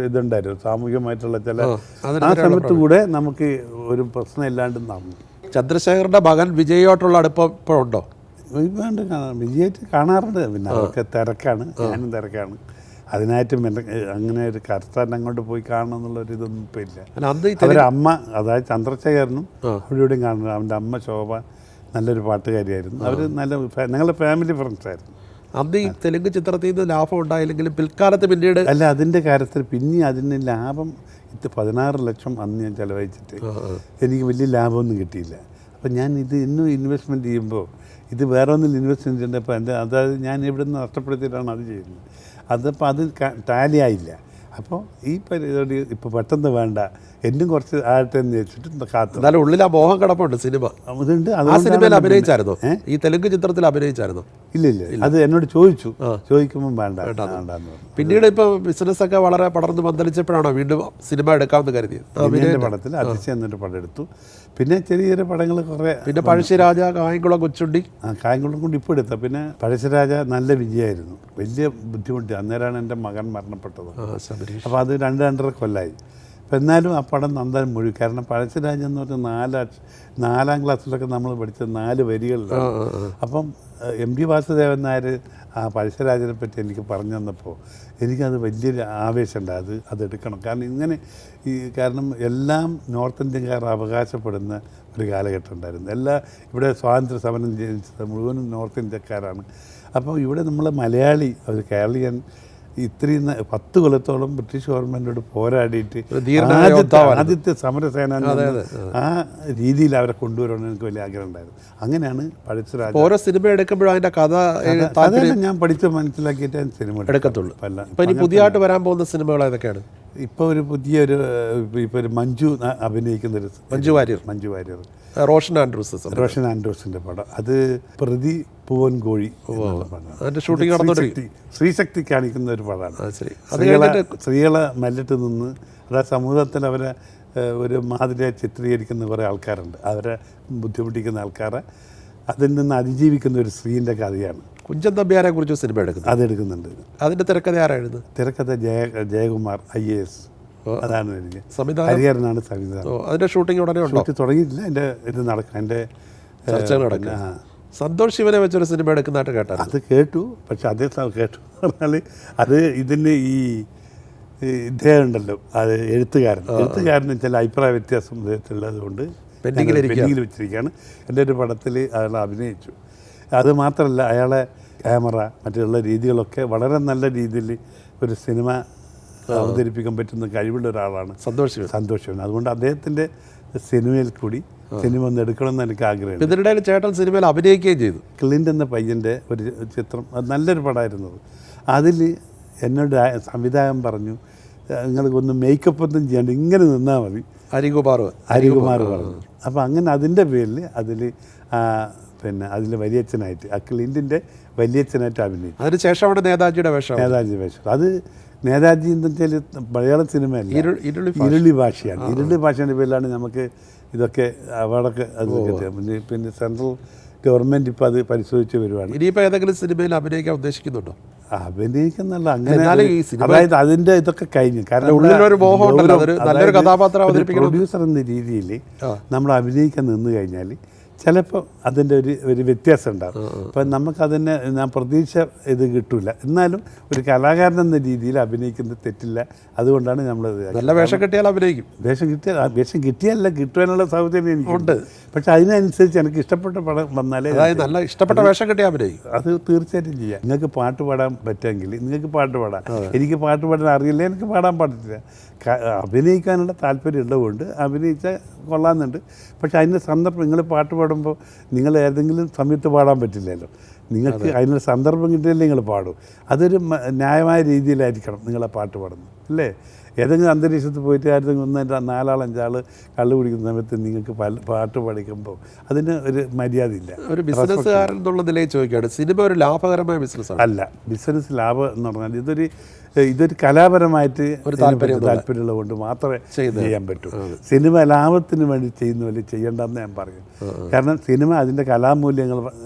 ഇതുണ്ടായിരുന്നു, സാമൂഹികമായിട്ടുള്ള ചില ആ സമയത്ത് കൂടെ നമുക്ക് ഒരു പ്രശ്നം ഇല്ലാണ്ട് നടന്നു. ചന്ദ്രശേഖരന്റെ മകൻ വിജയോട്ടുള്ള അടുപ്പം ഇപ്പോഴുണ്ടോ? വേണ്ട, വിജയായിട്ട് കാണാറുണ്ട്. പിന്നെ അതൊക്കെ തിരക്കാണ്, ഞാനും തിരക്കാണ്. അതിനായിട്ടും അങ്ങനെ ഒരു കർത്താൻ അങ്ങോട്ട് പോയി കാണണം എന്നുള്ളൊരു ഇതൊന്നും ഇപ്പം ഇല്ല. അവരുടെ അമ്മ, അതായത് ചന്ദ്രശേഖരനും അവിടെയും കാണുന്നത്, അവൻ്റെ അമ്മ ശോഭ നല്ലൊരു പാട്ടുകാരിയായിരുന്നു. അവർ ഞങ്ങളുടെ ഫാമിലി ഫ്രണ്ട്സായിരുന്നു. അന്ന് ഈ തെലുങ്ക് ചിത്രത്തിൽ നിന്ന് ലാഭം ഉണ്ടായില്ലെങ്കിലും പിൽക്കാലത്ത് പിന്നീട് അല്ല, അതിൻ്റെ കാര്യത്തിൽ പിന്നെ അതിന് ലാഭം 16 ലക്ഷം അന്ന് ഞാൻ ചിലവഴിച്ചിട്ട് എനിക്ക് വലിയ ലാഭമൊന്നും കിട്ടിയില്ല. അപ്പം ഞാൻ ഇത് ഇന്നും ഇൻവെസ്റ്റ്മെൻറ്റ് ചെയ്യുമ്പോൾ ഇത് വേറെ ഒന്നിൽ ഇൻവെസ്റ്റ്മെൻറ്റ് ചെയ്യേണ്ടപ്പോൾ അതായത് ഞാൻ ഇവിടെ നിന്ന് നഷ്ടപ്പെടുത്തിയിട്ടാണ് അത് ചെയ്യുന്നത്. അത് ടാലി ആയില്ല. അപ്പോൾ ഈ പരിപാടി ഇപ്പോൾ പെട്ടെന്ന് വേണ്ട, എന്നും കുറച്ച് ആഴത്തെ എന്ന് വെച്ചിട്ട് കാത്തു. എന്നാലും ഉള്ളിൽ ആ മോഹം കിടപ്പുണ്ട്. സിനിമ അതുണ്ട്. ആ സിനിമയിൽ അഭിനയിച്ചായിരുന്നു, ഈ തെലുങ്ക് ചിത്രത്തിൽ അഭിനയിച്ചായിരുന്നു? ഇല്ല, അത് എന്നോട് ചോദിക്കുമ്പോൾ വേണ്ട. പിന്നീട് ഇപ്പോൾ ബിസിനസ്സൊക്കെ വളരെ പടർന്ന് പന്തലിച്ചപ്പോഴാണോ വീണ്ടും സിനിമ എടുക്കാമെന്ന് കരുതിയത്? അഭിനയൻ്റെ പടത്തിൽ അതിശയം എന്നൊരു പടം എടുത്തു. പിന്നെ ചെറിയ ചെറിയ പടങ്ങൾ കുറേ, പിന്നെ പഴശ്ശിരാജ, കായംകുളം കൊച്ചുണ്ടി. കായംകുളം കൊണ്ട് ഇപ്പോൾ എടുത്ത. പിന്നെ പഴശ്ശിരാജ നല്ല വിജയമായിരുന്നു, വലിയ ബുദ്ധിമുട്ട്. അന്നേരമാണ് എൻ്റെ മകൻ മരണപ്പെട്ടത്. അപ്പോൾ അത് 2-2.5 കൊല്ലമായി. അപ്പം എന്നാലും ആ പടം നന്നായി മുഴുവൻ. കാരണം പഴശ്ശിരാജ എന്ന് പറഞ്ഞാൽ 4-ാം ക്ലാസ്സിലൊക്കെ നമ്മൾ പഠിച്ചത് 4 വരികളിലാണ്. അപ്പം എം.ടി. വാസുദേവൻ നായർ ആ പഴശ്ശിരാജനെ പറ്റി എനിക്ക് പറഞ്ഞു തന്നപ്പോൾ എനിക്കത് വലിയൊരു ആവേശമുണ്ട്, അതെടുക്കണം. കാരണം കാരണം എല്ലാം നോർത്ത് ഇന്ത്യക്കാർ അവകാശപ്പെടുന്ന ഒരു കാലഘട്ടം ഉണ്ടായിരുന്നു. ഇവിടെ സ്വാതന്ത്ര്യ സമരം ജനിച്ചത് മുഴുവനും നോർത്ത് ഇന്ത്യക്കാരാണ്. അപ്പോൾ ഇവിടെ നമ്മൾ മലയാളി, ഒരു കേരളീയൻ ഇത്രയും 10 കൊല്ലത്തോളം ബ്രിട്ടീഷ് ഗവൺമെൻറ്റോട് പോരാടിയിട്ട് ആദ്യത്തെ സമരസേനാനി ആ രീതിയിൽ അവരെ കൊണ്ടുവരണമെന്ന് എനിക്ക് വലിയ ആഗ്രഹം ഉണ്ടായിരുന്നു. അങ്ങനെയാണ് പഴശ്ശിരാജ. ഓരോ സിനിമ എടുക്കുമ്പോഴും അതിൻ്റെ കഥ ഞാൻ പഠിച്ച് മനസ്സിലാക്കിയിട്ട് സിനിമ എടുക്കത്തുള്ളൂ. ഇനി പുതിയതായിട്ട് വരാൻ പോകുന്ന സിനിമകൾ ഏതൊക്കെയാണ്? ഇപ്പോൾ ഒരു മഞ്ജു അഭിനയിക്കുന്നൊരു മഞ്ജു വാര്യർ, റോഷൻ ആൻഡ്രൂസിൻ്റെ പടം. അത് പ്രതി പൂവൻ കോഴി ഷൂട്ടിംഗ് നടന്നുകൊണ്ടിരിക്കും. ശ്രീശക്തി കാണിക്കുന്ന ഒരു പടമാണ്. സ്ത്രീകളെ മല്ലിട്ട് നിന്ന്, അതായത് സമൂഹത്തിൽ അവരെ ഒരു മാതിരിയായി ചിത്രീകരിക്കുന്ന കുറേ ആൾക്കാരുണ്ട്. അവരെ ബുദ്ധിമുട്ടിക്കുന്ന ആൾക്കാരെ അതിൽ നിന്ന് അതിജീവിക്കുന്ന ഒരു സ്ത്രീൻ്റെ കഥയാണ്. കുഞ്ചൻ നമ്പ്യാരെ കുറിച്ച് സിനിമ അതെടുക്കുന്നുണ്ട്. അതിൻ്റെ തിരക്കഥ ആരായിരുന്നു? തിരക്കഥ ജയകുമാർ IAS, അതാണ് എനിക്ക്. ഹരിഹരനാണ് സംവിധാനം. അതിൻ്റെ ഷൂട്ടിംഗ് ഉടനെ തുടങ്ങിയിട്ടില്ല, എൻ്റെ ഇത് നടക്കണം, എൻ്റെ ചർച്ചകൾ നടക്കുക. സന്തോഷ് ശിവനെ വെച്ചൊരു സിനിമ എടുക്കുന്നതായിട്ട് കേട്ടാ? അത് കേട്ടു. പക്ഷെ അതേ കേട്ടു പറഞ്ഞാൽ അത് ഇതിന് ഇദ്ദേഹം ഉണ്ടല്ലോ, അത് എഴുത്തുകാരന് ചില അഭിപ്രായ വ്യത്യാസം ഇദ്ദേഹത്തിലുള്ളത് കൊണ്ട് പെൻഡിങ്ങിൽ വെച്ചിരിക്കുകയാണ്. എൻ്റെ ഒരു പടത്തിൽ അയാൾ അഭിനയിച്ചു. അത് മാത്രമല്ല, അയാളെ ക്യാമറ മറ്റുള്ള രീതികളൊക്കെ വളരെ നല്ല രീതിയിൽ ഒരു സിനിമ അവതരിപ്പിക്കാൻ പറ്റുന്ന കഴിവുള്ള ഒരാളാണ് സന്തോഷ് ശിവൻ. അതുകൊണ്ട് അദ്ദേഹത്തിൻ്റെ സിനിമയിൽ കൂടി സിനിമ ഒന്ന് എടുക്കണമെന്ന് എനിക്ക് ആഗ്രഹം. ഇതിനിടയിൽ ചേട്ടൻ സിനിമയിൽ അഭിനയിക്കുകയും ചെയ്തു. ക്ലിൻ്റ് എന്ന പയ്യൻ്റെ ഒരു ചിത്രം, അത് നല്ലൊരു പടമായിരുന്നത്. അതിൽ എന്നോട് സംവിധായകൻ പറഞ്ഞു, നിങ്ങൾക്കൊന്നും മേക്കപ്പ് ഒന്നും ചെയ്യണ്ട, ഇങ്ങനെ നിന്നാൽ മതി. ഹരികുമാർ പറഞ്ഞു. അപ്പോൾ അങ്ങനെ അതിൻ്റെ പേരിൽ അതിൽ പിന്നെ അതിൽ വലിയച്ഛനായിട്ട് ക്ലിൻറ്റിൻ്റെ വലിയച്ഛനായിട്ട് അഭിനയിച്ചു. അതിനുശേഷമാണ് നേതാജിയുടെ വേഷം. അത് നേതാജി എന്ന് വെച്ചാൽ മലയാളം സിനിമയല്ല, ഇരുളി ഭാഷയാണ്. ഇരുളി ഭാഷയുടെ പേരിലാണ് നമുക്ക് ഇതൊക്കെ അവാർഡൊക്കെ അത് കിട്ടിയത്. പിന്നെ സെൻട്രൽ ഗവൺമെൻറ് ഇപ്പോൾ അത് പരിശോധിച്ച് വരുവാണ്. ഇനിയിപ്പോൾ ഏതെങ്കിലും സിനിമയിൽ അഭിനയിക്കാൻ ഉദ്ദേശിക്കുന്നുണ്ടോ? അഭിനയിക്കുന്നല്ല, അങ്ങനെ അതായത് അതിൻ്റെ ഇതൊക്കെ കഴിഞ്ഞു. കാരണം പ്രൊഡ്യൂസർ എന്ന രീതിയിൽ നമ്മൾ അഭിനയിക്കാൻ നിന്ന് കഴിഞ്ഞാൽ ചിലപ്പോൾ അതിൻ്റെ ഒരു വ്യത്യാസം ഉണ്ടാകും. അപ്പം നമുക്കതിന് ഞാൻ പ്രതീക്ഷ ഇത് കിട്ടില്ല. എന്നാലും ഒരു കലാകാരൻ എന്ന രീതിയിൽ അഭിനയിക്കുന്നത് തെറ്റില്ല. അതുകൊണ്ടാണ് നമ്മൾ നല്ല വേഷം കിട്ടിയാൽ അഭിനയിക്കും. വേഷം കിട്ടിയല്ല, കിട്ടുവാനുള്ള സൗകര്യം എനിക്കുണ്ട്. പക്ഷെ അതിനനുസരിച്ച് എനിക്ക് ഇഷ്ടപ്പെട്ട പടം വന്നാലേ, നല്ല ഇഷ്ടപ്പെട്ട വേഷം കിട്ടിയാൽ അഭിനയിക്കും. അത് തീർച്ചയായിട്ടും ചെയ്യാം. നിങ്ങൾക്ക് പാട്ട് പാടാൻ പറ്റുമെങ്കിൽ നിങ്ങൾക്ക് പാട്ട് പാടാം. എനിക്ക് പാട്ട് പാടാൻ അറിയില്ല, എനിക്ക് പാടാൻ പാടില്ല. അഭിനയിക്കാനുള്ള താല്പര്യം ഉള്ളതുകൊണ്ട് അഭിനയിച്ചാൽ കൊള്ളാമെന്നുണ്ട്. പക്ഷെ അതിൻ്റെ സന്ദർഭം, നിങ്ങൾ പാട്ട് പാടുമ്പോൾ നിങ്ങൾ ഏതെങ്കിലും സമയത്ത് പാടാൻ പറ്റില്ലല്ലോ. നിങ്ങൾക്ക് അതിനൊരു സന്ദർഭം കിട്ടിയാലേ നിങ്ങൾ പാടും. അതൊരു ന്യായമായ രീതിയിലായിരിക്കണം നിങ്ങളെ പാട്ട് പാടുന്നത്, അല്ലേ? ഏതെങ്കിലും അന്തരീക്ഷത്തിൽ പോയിട്ട് ആരെങ്കിലും 4-5 കള്ളു കുടിക്കുന്ന സമയത്ത് നിങ്ങൾക്ക് പാട്ട് പഠിക്കുമ്പോൾ അതിന് ഒരു മര്യാദ ഇല്ല. ഒരു ബിസിനസ്സുകാരൻ എന്നുള്ള നിലയിൽ ചോദിക്കുകയാണ്, സിനിമ ഒരു ലാഭകരമായ ബിസിനസ്സാണ്? അല്ല, ബിസിനസ് ലാഭം എന്ന് പറഞ്ഞാൽ ഇതൊരു കലാപരമായിട്ട് താല്പര്യമുള്ളത് കൊണ്ട് മാത്രമേ ചെയ്യാൻ പറ്റൂ. സിനിമ ലാഭത്തിന് വേണ്ടി ചെയ്യുന്ന പോലെ ചെയ്യേണ്ടെന്ന് ഞാൻ പറയും. കാരണം സിനിമ അതിൻ്റെ കലാമൂല്യങ്ങൾ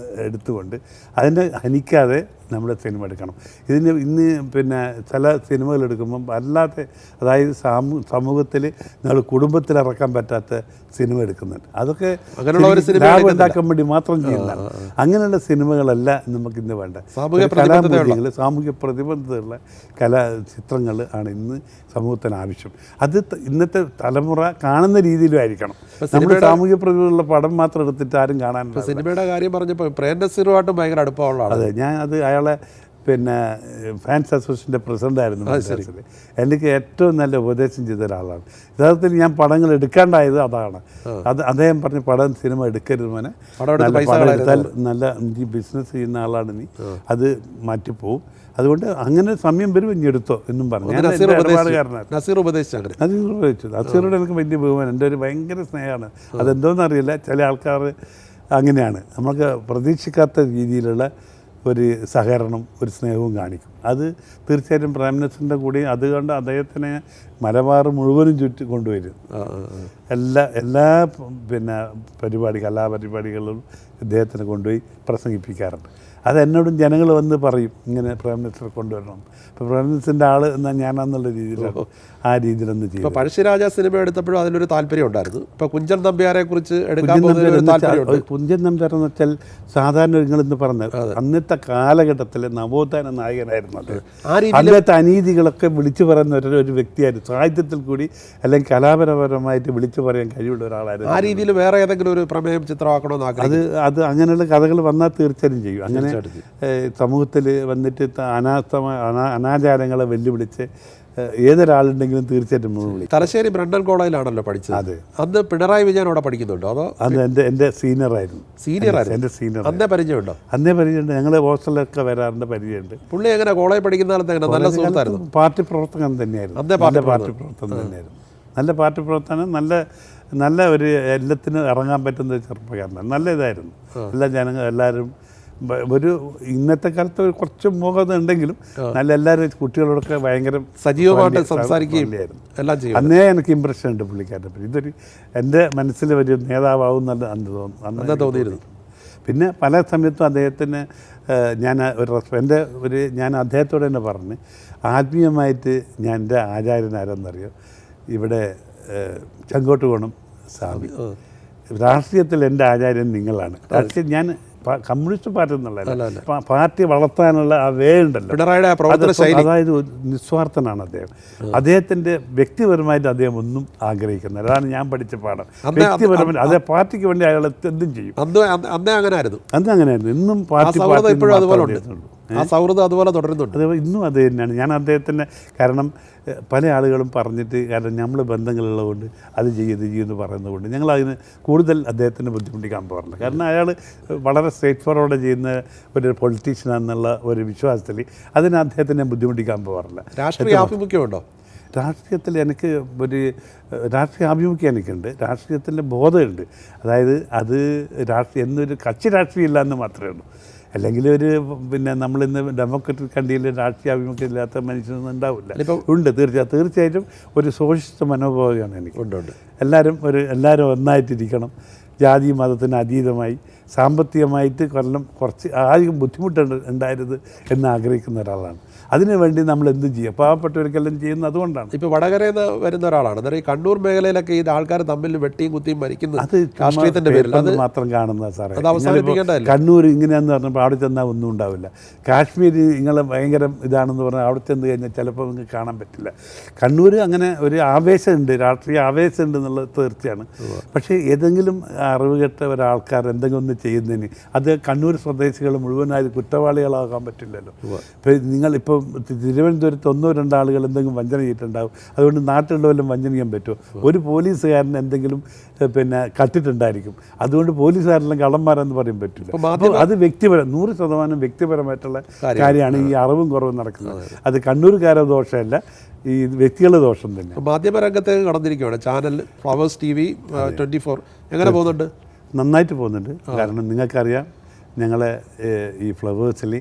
എടുത്തുകൊണ്ട് അതിനെ ഹനിക്കാതെ നമ്മുടെ സിനിമ എടുക്കണം. ഇന്ന് പിന്നെ ചില സിനിമകൾ എടുക്കുമ്പം അല്ലാത്ത, അതായത് സമൂഹത്തിൽ നമ്മൾ കുടുംബത്തിൽ ഇറക്കാൻ പറ്റാത്ത സിനിമ എടുക്കുന്നുണ്ട്. അതൊക്കെ ലാഭം ഉണ്ടാക്കാൻ വേണ്ടി മാത്രം ചെയ്യുന്നതാണ്. അങ്ങനെയുള്ള സിനിമകളല്ല നമുക്കിന്ന് വേണ്ട. കലാമൂല്യങ്ങൾ, സാമൂഹ്യ പ്രതിബദ്ധതയുള്ള ചിത്രങ്ങൾ ആണ് ഇന്ന് സമൂഹത്തിന് ആവശ്യം. അത് ഇന്നത്തെ തലമുറ കാണുന്ന രീതിയിലും ആയിരിക്കണം. നമ്മൾ സാമൂഹ്യ പ്രതിബദ്ധതയുള്ള പടം മാത്രം എടുത്തിട്ട് ആരും കാണാനില്ല. സിനിമയുടെ കാര്യം പറഞ്ഞപ്പോൾ പ്രേംനസീറുമായിട്ടും ഭയങ്കര അടുപ്പമുള്ള ആളാണ്. അതെ, ഞാൻ അയാളെ പിന്നെ ഫാൻസ് അസോസിയേഷൻ്റെ പ്രസിഡൻ്റായിരുന്നു. എനിക്ക് ഏറ്റവും നല്ല ഉപദേശം ചെയ്ത ഒരാളാണ്. യഥാർത്ഥത്തിൽ ഞാൻ പടങ്ങൾ എടുക്കാണ്ടായത് അതാണ്. അദ്ദേഹം പറഞ്ഞ സിനിമ എടുക്കരുത് മോനെ, പടം എടുത്താൽ നല്ല ബിസിനസ് ചെയ്യുന്ന ആളാണ് നീ, അത് മാറ്റിപ്പോവും. അതുകൊണ്ട് അങ്ങനെ സമയം വരും ഇനി എടുത്തോ എന്നും പറഞ്ഞു. നസീർ ഉപദേശിച്ചു. നസീറോട് എനിക്ക് വലിയ ബഹുമാനം, എൻ്റെ ഒരു ഭയങ്കര സ്നേഹമാണ്. അതെന്തോന്നറിയില്ല, ചില ആൾക്കാർ അങ്ങനെയാണ്, നമുക്ക് പ്രതീക്ഷിക്കാത്ത രീതിയിലുള്ള ഒരു സഹകരണം, ഒരു സ്നേഹവും കാണിക്കും. അത് തീർച്ചയായിട്ടും പ്രൈം മിനിസ്റ്ററിൻ്റെ കൂടി അതുകൊണ്ട് അദ്ദേഹത്തിനെ മലബാർ മുഴുവനും ചുറ്റി കൊണ്ടുവരും. എല്ലാ പിന്നെ കലാപരിപാടികളിലും ഇദ്ദേഹത്തിനെ കൊണ്ടുപോയി പ്രസംഗിപ്പിക്കാറുണ്ട്. അതെന്നോടും ജനങ്ങൾ വന്ന് പറയും, ഇങ്ങനെ പ്രൈം മിനിസ്റ്ററെ കൊണ്ടുവരണം. ഇപ്പോൾ പ്രൈം മിനിസ്റ്ററിൻ്റെ ആൾ എന്നാൽ ഞാനാന്നുള്ള രീതിയിലാണ് ആ രീതിയിലൊന്ന് ചെയ്യും. ഇപ്പോൾ പഴശ്ശിരാജ സിനിമ എടുത്തപ്പോഴും അതിലൊരു താല്പര്യം ഉണ്ടായിരുന്നു. ഇപ്പോൾ കുഞ്ചൻ നമ്പ്യാരെ കുറിച്ച് കുഞ്ചൻ നമ്പ്യാർ എന്ന് വെച്ചാൽ സാധാരണ നിങ്ങളിന്ന് പറഞ്ഞത് അന്നത്തെ കാലഘട്ടത്തിലെ നവോത്ഥാന നായകനായിരുന്നു. അന്നത്തെ അനീതികളൊക്കെ വിളിച്ചു പറയുന്ന ഒരു വ്യക്തിയായിരുന്നു. സാഹിത്യത്തിൽ കൂടി അല്ലെങ്കിൽ കലാപരപരമായിട്ട് വിളിച്ചു പറയാൻ കഴിവുള്ള ഒരാളായിരുന്നു. ആ രീതിയിൽ വേറെ ഏതെങ്കിലും ഒരു പ്രമേയം ചിത്രമാക്കണമെന്ന് അത് അങ്ങനെയുള്ള കഥകൾ വന്നാൽ തീർച്ചയായും ചെയ്യും. അങ്ങനെ സമൂഹത്തിൽ വന്നിട്ട് അനാചാരങ്ങളെ വെല്ലുവിളിച്ച് ഏതൊരാളുണ്ടെങ്കിലും തീർച്ചയായിട്ടും മുഴുവൻ. തലശ്ശേരി ബ്രണ്ടൻ കോളേജിലാണല്ലോ പഠിച്ചത്. അതെ. അന്ന് പിണറായി വിജയൻ അവിടെ പഠിക്കുന്നുണ്ടോ? അതോ അത് എൻ്റെ സീനിയറായിരുന്നു. എൻ്റെ സീനിയർ. അന്നേ പരിചയമുണ്ടോ? അന്നേ പരിചയമുണ്ട്. ഞങ്ങൾ ഹോസ്റ്റലിലൊക്കെ വരാറുണ്ട്, പരിചയമുണ്ട്. പുള്ളി എങ്ങനെ കോളേജ് പഠിക്കുന്ന കാലത്ത് എങ്ങനെ നല്ല സുഹൃത്തായിരുന്നു? പാർട്ടി പ്രവർത്തകൻ തന്നെയായിരുന്നു. നല്ല പാർട്ടി പ്രവർത്തനം തന്നെയായിരുന്നു. നല്ല പാർട്ടി പ്രവർത്തനം, നല്ല ഒരു എല്ലാത്തിനും ഇറങ്ങാൻ പറ്റുന്ന ചെറുപ്പക്കാരനാണ്. നല്ല ഇതായിരുന്നു. എല്ലാവരും ഒരു ഇന്നത്തെ കാലത്ത് കുറച്ച് മോഹത ഉണ്ടെങ്കിലും എല്ലാവരും കുട്ടികളോടൊക്കെ ഭയങ്കര സജീവമായിട്ട് സംസാരിക്കുകയും എല്ലാം ചെയ്യും. അന്നേ എനിക്ക് ഇമ്പ്രഷൻ ഉണ്ട് പുള്ളിക്കാരൻ്റെ പറ്റി. ഇതൊരു എൻ്റെ മനസ്സിൽ ഒരു നേതാവാകും നല്ല അന്ന് തോന്നിയിരുന്നു. പിന്നെ പല സമയത്തും അദ്ദേഹത്തിന് ഞാൻ അദ്ദേഹത്തോട് തന്നെ പറഞ്ഞ് ആത്മീയമായിട്ട് ഞാൻ എൻ്റെ ആചാര്യൻ ആരെന്നറിയോ, ഇവിടെ ചെങ്കോട്ടുകോണം സ്വാമി. രാഷ്ട്രീയത്തിൽ എൻ്റെ ആചാര്യൻ നിങ്ങളാണ്. രാഷ്ട്രീയം ഞാൻ കമ്മ്യൂണിസ്റ്റ് പാർട്ടി എന്നുള്ളത് പാർട്ടി വളർത്താനുള്ള ആ വേ ഉണ്ടല്ലോ, അതായത് നിസ്വാർത്ഥനാണ് അദ്ദേഹം. അദ്ദേഹത്തിൻ്റെ വ്യക്തിപരമായിട്ട് അദ്ദേഹം ഒന്നും ആഗ്രഹിക്കുന്നത്, അതാണ് ഞാൻ പഠിച്ച പാഠം. വ്യക്തിപരമായിട്ട് അതേ പാർട്ടിക്ക് വേണ്ടി അയാൾ എന്തും ചെയ്യും. അന്ന് അങ്ങനെയായിരുന്നു. ഇന്നും പാർട്ടി സൗഹൃദം അതുപോലെ തുടരുന്നുണ്ട്. അത് ഇന്നും അത് തന്നെയാണ്. ഞാൻ അദ്ദേഹത്തിൻ്റെ കാരണം പല ആളുകളും പറഞ്ഞിട്ട്, കാരണം നമ്മൾ ബന്ധങ്ങളുള്ളതുകൊണ്ട് അത് ചെയ്യുമെന്ന് പറയുന്നതുകൊണ്ട് ഞങ്ങൾ അതിന് കൂടുതൽ അദ്ദേഹത്തിന് ബുദ്ധിമുട്ടിക്കാൻ പോകാറില്ല. കാരണം അയാൾ വളരെ സ്ട്രേറ്റ് ഫോർവേഡ് ചെയ്യുന്ന ഒരു പൊളിറ്റീഷ്യനാണെന്നുള്ള ഒരു വിശ്വാസത്തിൽ അതിന് അദ്ദേഹത്തിനെ ബുദ്ധിമുട്ടിക്കാൻ പോകാറില്ല. രാഷ്ട്രീയ ആഭിമുഖ്യമുണ്ടോ? രാഷ്ട്രീയത്തിൽ എനിക്ക് ഒരു രാഷ്ട്രീയ ആഭിമുഖ്യം എനിക്കുണ്ട്, രാഷ്ട്രീയത്തിൻ്റെ ബോധമുണ്ട്. അതായത് അത് രാഷ്ട്രീയം എന്നൊരു കക്ഷി രാഷ്ട്രീയം ഇല്ല എന്ന് മാത്രമേ ഉള്ളൂ. അല്ലെങ്കിൽ ഒരു പിന്നെ നമ്മളിന്ന് ഡെമോക്രാറ്റിക് കൺട്രിയിൽ രാഷ്ട്രീയ ആഭിമുഖ്യം ഇല്ലാത്ത മനുഷ്യനൊന്നും ഉണ്ടാവില്ല. ഉണ്ട്, തീർച്ചയായിട്ടും ഒരു സോഷ്യലിസ്റ്റ് മനോഭാവമാണ് എനിക്ക്. എല്ലാവരും ഒന്നായിട്ടിരിക്കണം, ജാതി മതത്തിന് അതീതമായി, സാമ്പത്തികമായിട്ട് കുറച്ച് ആദ്യം ബുദ്ധിമുട്ടുണ്ടായിരുന്നത് എന്ന് ആഗ്രഹിക്കുന്ന ഒരാളാണ്. അതിനുവേണ്ടി നമ്മൾ എന്ത് ചെയ്യും, പാവപ്പെട്ടവർക്കെല്ലാം ചെയ്യുന്നത് അതുകൊണ്ടാണ്. ഇപ്പോൾ വടകരയിൽ നിന്ന് വരുന്ന ഒരാളാണ്, അന്നേരം ഈ കണ്ണൂർ മേഖലയിലൊക്കെ ഈ ആൾക്കാർ തമ്മിൽ വെട്ടിയും കുത്തിയും മരിക്കുന്നത് അത് രാഷ്ട്രീയത്തിൻ്റെ പേരിൽ അത് മാത്രം കാണുന്ന സാറേ. അത് അവസാനിപ്പിക്കേണ്ടതല്ല. കണ്ണൂർ ഇങ്ങനെയാന്ന് പറഞ്ഞപ്പോൾ അവിടെ ചെന്നാൽ ഒന്നും ഉണ്ടാവില്ല. കാശ്മീർ നിങ്ങൾ ഭയങ്കര ഇതാണെന്ന് പറഞ്ഞാൽ അവിടെ ചെന്ന് കഴിഞ്ഞാൽ ചിലപ്പോൾ നിങ്ങൾക്ക് കാണാൻ പറ്റില്ല. കണ്ണൂർ അങ്ങനെ ഒരു ആവേശമുണ്ട്, രാഷ്ട്രീയ ആവേശമുണ്ട് എന്നുള്ളത് തീർച്ചയാണ്. പക്ഷേ ഏതെങ്കിലും അറിവുകെട്ട ഒരാൾക്കാർ എന്തെങ്കിലും ഒന്ന് ചെയ്യുന്നതിന് അത് കണ്ണൂർ സ്വദേശികൾ മുഴുവനായി കുറ്റവാളികളാകാൻ പറ്റില്ലല്ലോ. ഇപ്പോൾ തിരുവനന്തപുരത്ത് 1-2 ആളുകൾ എന്തെങ്കിലും വഞ്ചന ചെയ്തിട്ടുണ്ടാവും, അതുകൊണ്ട് നാട്ടിലുള്ളവരെല്ലാം വഞ്ചന ചെയ്യാൻ പറ്റുമോ? ഒരു പോലീസുകാരൻ എന്തെങ്കിലും പിന്നെ കട്ടിട്ടുണ്ടായിരിക്കും, അതുകൊണ്ട് പോലീസുകാരെല്ലാം കള്ളന്മാരെന്ന് പറയാൻ പറ്റില്ല. അപ്പോൾ അത് 100% വ്യക്തിപരമായിട്ടുള്ള കാര്യമാണ് ഈ അറിവും കുറവും നടക്കുന്നത്. അത് കണ്ണൂർക്കാരുടെ ദോഷമല്ല, ഈ വ്യക്തികളുടെ ദോഷം തന്നെ. മാധ്യമരംഗത്തേക്ക് കടന്നിരിക്കുകയാണ് ചാനൽ ഫ്ലവേഴ്സ് TV 24 എങ്ങനെ പോകുന്നുണ്ട്? നന്നായിട്ട് പോകുന്നുണ്ട്. കാരണം നിങ്ങൾക്കറിയാം ഞങ്ങളെ ഈ ഫ്ലവേഴ്സിൽ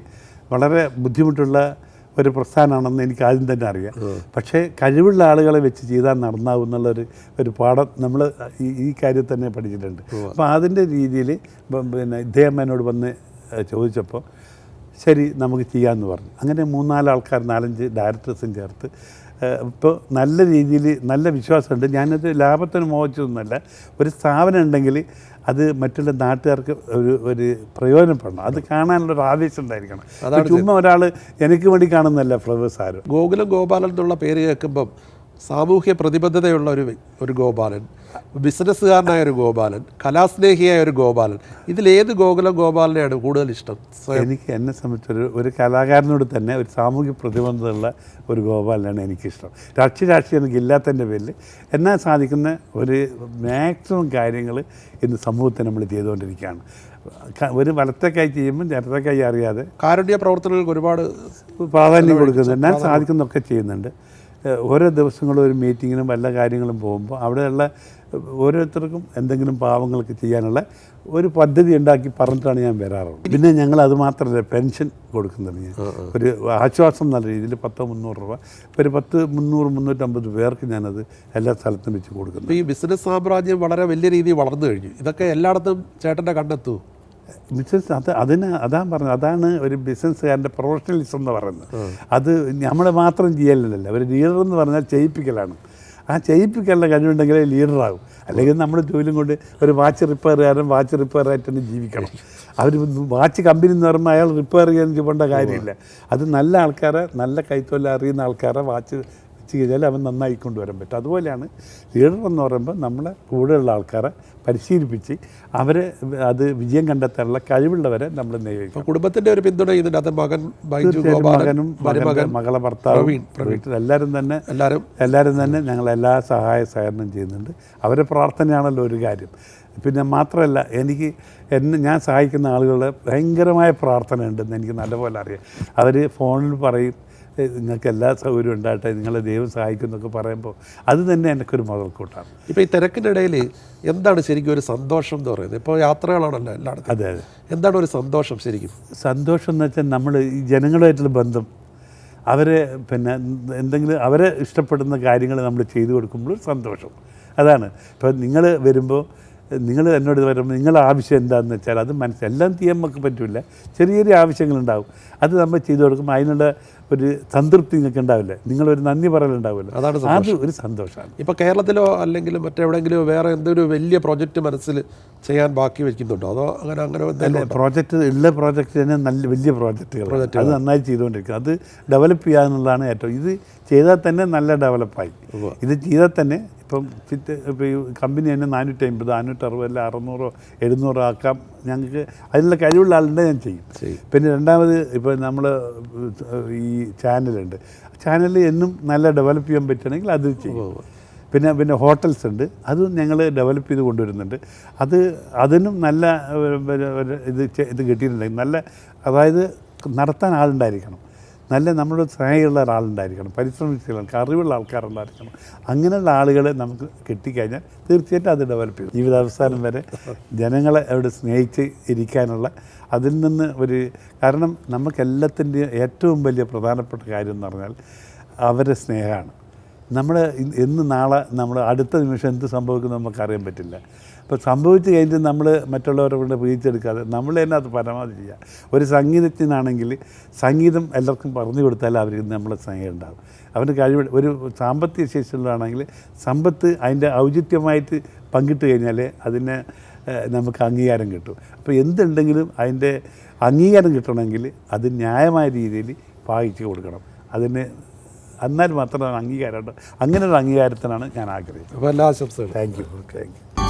വളരെ ബുദ്ധിമുട്ടുള്ള ഒരു പ്രസ്ഥാനമാണെന്ന് എനിക്ക് ആദ്യം തന്നെ അറിയാം. പക്ഷേ കഴിവുള്ള ആളുകളെ വെച്ച് ചെയ്താൽ നടന്നാവും എന്നുള്ളൊരു പാഠം നമ്മൾ ഈ കാര്യം തന്നെ പഠിച്ചിട്ടുണ്ട്. അപ്പോൾ അതിൻ്റെ രീതിയിൽ പിന്നെ ഇദ്ദേഹം എന്നോട് വന്ന് ചോദിച്ചപ്പോൾ ശരി നമുക്ക് ചെയ്യാമെന്ന് പറഞ്ഞു. അങ്ങനെ 3-4 ആൾക്കാർ 4-5 ഡയറക്ടേഴ്സും ചേർത്ത് ഇപ്പോൾ നല്ല രീതിയിൽ നല്ല വിശ്വാസമുണ്ട്. ഞാനത് ലാഭത്തിന് മോഹിച്ചതൊന്നുമല്ല. ഒരു സ്ഥാപനം ഉണ്ടെങ്കിൽ അത് മറ്റുള്ള നാട്ടുകാർക്ക് ഒരു പ്രയോജനപ്പെടണം, അത് കാണാനുള്ളൊരു ആവേശം ഉണ്ടായിരിക്കണം. ചുമ്മാ ഒരാൾ എനിക്ക് വേണ്ടി കാണുന്നതല്ല ഫ്ലവേഴ്സ് ആരും. ഗോകുലം ഗോപാലൻ എന്നുള്ള പേര് കേൾക്കുമ്പം സാമൂഹ്യ പ്രതിബദ്ധതയുള്ള ഒരു ഗോപാലൻ, ബിസിനസ്സുകാരനായ ഒരു ഗോപാലൻ, കലാസ്നേഹിയായ ഒരു ഗോപാലൻ, ഇതിലേത് ഗോകുലം ഗോപാലനെയാണ് കൂടുതൽ ഇഷ്ടം? എനിക്ക് എന്നെ സംബന്ധിച്ചൊരു ഒരു കലാകാരനോട് തന്നെ ഒരു സാമൂഹ്യ പ്രതിബദ്ധതയുള്ള ഒരു ഗോപാലനാണ് എനിക്കിഷ്ടം. രാഷ്ട്രീയം എനിക്ക് ഇല്ലാത്തതിൻ്റെ പേരിൽ എന്നാൽ സാധിക്കുന്ന ഒരു മാക്സിമം കാര്യങ്ങൾ ഇന്ന് സമൂഹത്തെ നമ്മൾ ചെയ്തുകൊണ്ടിരിക്കുകയാണ്. ഒരു വലത്തെ കൈ ചെയ്യുമ്പോൾ ഇടത്തെ കൈ അറിയാതെ കാരുണ്യ പ്രവർത്തനങ്ങൾക്ക് ഒരുപാട് പ്രാധാന്യം കൊടുക്കുന്നുണ്ട്. എന്നാൽ സാധിക്കുന്നതൊക്കെ ചെയ്യുന്നുണ്ട്. ഓരോ ദിവസങ്ങളും ഒരു മീറ്റിങ്ങിനും വല്ല കാര്യങ്ങളും പോകുമ്പോൾ അവിടെയുള്ള ഓരോരുത്തർക്കും എന്തെങ്കിലും പാവങ്ങൾക്ക് ചെയ്യാനുള്ള ഒരു പദ്ധതി ഉണ്ടാക്കി പറഞ്ഞിട്ടാണ് ഞാൻ വരാറുള്ളത്. പിന്നെ ഞങ്ങൾ അത് മാത്രമല്ല പെൻഷൻ കൊടുക്കുന്നത്, ഞാൻ ഒരു ആശ്വാസം നല്ല രീതിയിൽ 10-300 രൂപ ഒരു 300-350 പേർക്ക് ഞാനത് എല്ലാ സ്ഥലത്തും വെച്ച് കൊടുക്കുന്നു. ഈ ബിസിനസ് സാമ്രാജ്യം വളരെ വലിയ രീതിയിൽ വളർന്നു കഴിഞ്ഞു. ഇതൊക്കെ എല്ലായിടത്തും ചേട്ടൻ്റെ കണ്ടെത്തൂ. ബിസിനസ് അതാണ് പറഞ്ഞത്, അതാണ് ഒരു ബിസിനസ്സുകാരൻ്റെ പ്രൊഫഷണലിസം എന്ന് പറയുന്നത്. അത് നമ്മൾ മാത്രം ചെയ്യലല്ല, ഒരു ലീഡർ എന്ന് പറഞ്ഞാൽ ചെയ്യിപ്പിക്കലാണ്. ആ ചെയ്യിപ്പിക്കാനുള്ള കഴിവുണ്ടെങ്കിലേ ലീഡറാകും. അല്ലെങ്കിൽ നമ്മൾ ജോലിയും കൊണ്ട് ഒരു വാച്ച് റിപ്പയറായിട്ട് തന്നെ ജീവിക്കണം. അവർ വാച്ച് കമ്പനി എന്ന് പറയുമ്പോൾ അയാൾ റിപ്പയർ ചെയ്യാൻ പോകേണ്ട കാര്യമില്ല. അത് നല്ല ആൾക്കാരെ, നല്ല കൈത്തൊഴിൽ അറിയുന്ന ആൾക്കാരെ വാച്ച് വെച്ച് കഴിഞ്ഞാൽ അവൻ നന്നായി കൊണ്ടുവരാൻ പറ്റും. അതുപോലെയാണ് ലീഡർ എന്ന് പറയുമ്പോൾ നമ്മളെ കൂടെയുള്ള ആൾക്കാരെ പരിശീലിപ്പിച്ച് അവരെ അത് വിജയം കണ്ടെത്താനുള്ള കഴിവുള്ളവരെ നമ്മൾ നിയോഗിക്കും. കുടുംബത്തിൻ്റെ ഒരു പിന്തുണ ചെയ്യുന്നുണ്ട്. അത് മകനും മകളെ ഭർത്താവ് എല്ലാവരും തന്നെ ഞങ്ങൾ എല്ലാ സഹായ സഹകരണം ചെയ്യുന്നുണ്ട്. അവരെ പ്രാർത്ഥനയാണല്ലോ ഒരു കാര്യം. പിന്നെ മാത്രമല്ല ഞാൻ സഹായിക്കുന്ന ആളുകളുടെ ഭയങ്കരമായ പ്രാർത്ഥന ഉണ്ടെന്ന് എനിക്ക് നല്ലപോലെ അറിയാം. അവർ ഫോണിൽ പറയും നിങ്ങൾക്ക് എല്ലാ സൗകര്യവും ഉണ്ടാകട്ടെ, നിങ്ങളെ ദൈവം സഹായിക്കുന്നൊക്കെ പറയുമ്പോൾ അത് തന്നെ എനിക്കൊരു മുതൽക്കൂട്ടാണ്. ഇപ്പോൾ ഈ തിരക്കിനിടയിൽ എന്താണ് ശരിക്കും ഒരു സന്തോഷം എന്ന് പറയുന്നത്? ഇപ്പോൾ യാത്രകളാണല്ലോ എല്ലായിടത്തും. അതെ. എന്താണ് ഒരു സന്തോഷം ശരിക്കും? സന്തോഷം എന്ന് വെച്ചാൽ നമ്മൾ ഈ ജനങ്ങളുമായിട്ടുള്ള ബന്ധം, അവരെ പിന്നെ എന്തെങ്കിലും അവരെ ഇഷ്ടപ്പെടുന്ന കാര്യങ്ങൾ നമ്മൾ ചെയ്തു കൊടുക്കുമ്പോൾ സന്തോഷം അതാണ്. ഇപ്പോൾ നിങ്ങൾ വരുമ്പോൾ നിങ്ങൾ എന്നോട് പറയുമ്പോൾ നിങ്ങളുടെ ആവശ്യം എന്താണെന്ന് വെച്ചാൽ അത് എല്ലാം ചെയ്യാൻ നമുക്ക് പറ്റില്ല, ചെറിയ ചെറിയ ആവശ്യങ്ങളുണ്ടാവും. അത് നമ്മൾ ചെയ്തു കൊടുക്കുമ്പോൾ അതിനുള്ള ഒരു സംതൃപ്തി നിങ്ങൾക്ക് ഉണ്ടാവില്ല, നിങ്ങളൊരു നന്ദി പറയലുണ്ടാവില്ല. അത് ഒരു സന്തോഷമാണ്. ഇപ്പോൾ കേരളത്തിലോ അല്ലെങ്കിൽ മറ്റെവിടെയെങ്കിലും വേറെ എന്തൊരു വലിയ പ്രോജക്റ്റ് മനസ്സിൽ ചെയ്യാൻ ബാക്കി വയ്ക്കുന്നുണ്ടോ? അതോ അങ്ങനെ പ്രോജക്റ്റ് തന്നെ നല്ല വലിയ പ്രോജക്റ്റുകൾ അത് നന്നായി ചെയ്തുകൊണ്ടിരിക്കും. അത് ഡെവലപ്പ് ചെയ്യുക എന്നുള്ളതാണ് ഏറ്റവും. ഇത് ചെയ്താൽ തന്നെ നല്ല ഡെവലപ്പായി. ഇത് ചെയ്താൽ തന്നെ ഇപ്പോൾ ഈ കമ്പനി തന്നെ 450, 460, 600, 700 ആക്കാം. ഞങ്ങൾക്ക് അതിനുള്ള കഴിവുള്ള ആളുണ്ട്, ഞാൻ ചെയ്യും. പിന്നെ രണ്ടാമത് ഇപ്പോൾ നമ്മൾ ഈ ചാനലുണ്ട്, ചാനൽ എന്നും നല്ല ഡെവലപ്പ് ചെയ്യാൻ പറ്റുകയാണെങ്കിൽ അത് ചെയ്യും. പിന്നെ ഹോട്ടൽസ് ഉണ്ട്, അതും ഞങ്ങൾ ഡെവലപ്പ് ചെയ്ത് കൊണ്ടുവരുന്നുണ്ട്. അതിനും നല്ല ഇത് കിട്ടിയിട്ടുണ്ടെങ്കിൽ നല്ല, അതായത് നടത്താൻ ആളുണ്ടായിരിക്കണം. നല്ല നമ്മുടെ സ്നേഹമുള്ള ഒരാളുണ്ടായിരിക്കണം, പരിശ്രമിച്ചുള്ള അറിവുള്ള ആൾക്കാരുണ്ടായിരിക്കണം. അങ്ങനെയുള്ള ആളുകളെ നമുക്ക് കിട്ടിക്കഴിഞ്ഞാൽ തീർച്ചയായിട്ടും അത് ഡെവലപ്പ് ചെയ്യും. ജീവിതാവസാനം വരെ ജനങ്ങളെ അവിടെ സ്നേഹിച്ച് ഇരിക്കാനുള്ള അതിൽ നിന്ന് കാരണം നമുക്കെല്ലാത്തിൻ്റെയും ഏറ്റവും വലിയ പ്രധാനപ്പെട്ട കാര്യം എന്ന് പറഞ്ഞാൽ അവരുടെ സ്നേഹമാണ്. നമ്മൾ ഇന്ന് നാളെ നമ്മൾ അടുത്ത നിമിഷം എന്ത് സംഭവിക്കുന്നു നമുക്കറിയാൻ പറ്റില്ല. അപ്പോൾ സംഭവിച്ച് കഴിഞ്ഞിട്ട് നമ്മൾ മറ്റുള്ളവരെ വീഴ്ചെടുക്കാതെ നമ്മൾ തന്നെ അത് പരമാവധി ചെയ്യുക. ഒരു സംഗീതജ്ഞനാണെങ്കിൽ സംഗീതം എല്ലാവർക്കും പറഞ്ഞു കൊടുത്താൽ അവർക്ക് നമ്മളെ സ്നേഹം ഉണ്ടാകും. അവൻ്റെ കഴിവ് ഒരു സാമ്പത്തിക ശേഷിയുള്ളതാണെങ്കിൽ സമ്പത്ത് അതിൻ്റെ ഔചിത്യമായിട്ട് പങ്കിട്ട് കഴിഞ്ഞാൽ അതിനെ നമുക്ക് അംഗീകാരം കിട്ടും. അപ്പോൾ എന്തുണ്ടെങ്കിലും അതിൻ്റെ അംഗീകാരം കിട്ടണമെങ്കിൽ അത് ന്യായമായ രീതിയിൽ പാലിച്ചു കൊടുക്കണം. എന്നാൽ മാത്രമേ അംഗീകാരമുണ്ട്. അങ്ങനെ ഒരു അംഗീകാരത്തിനാണ് ഞാൻ ആഗ്രഹിക്കുന്നത്. അപ്പോൾ എല്ലാ ആശംസകളും. Thank you.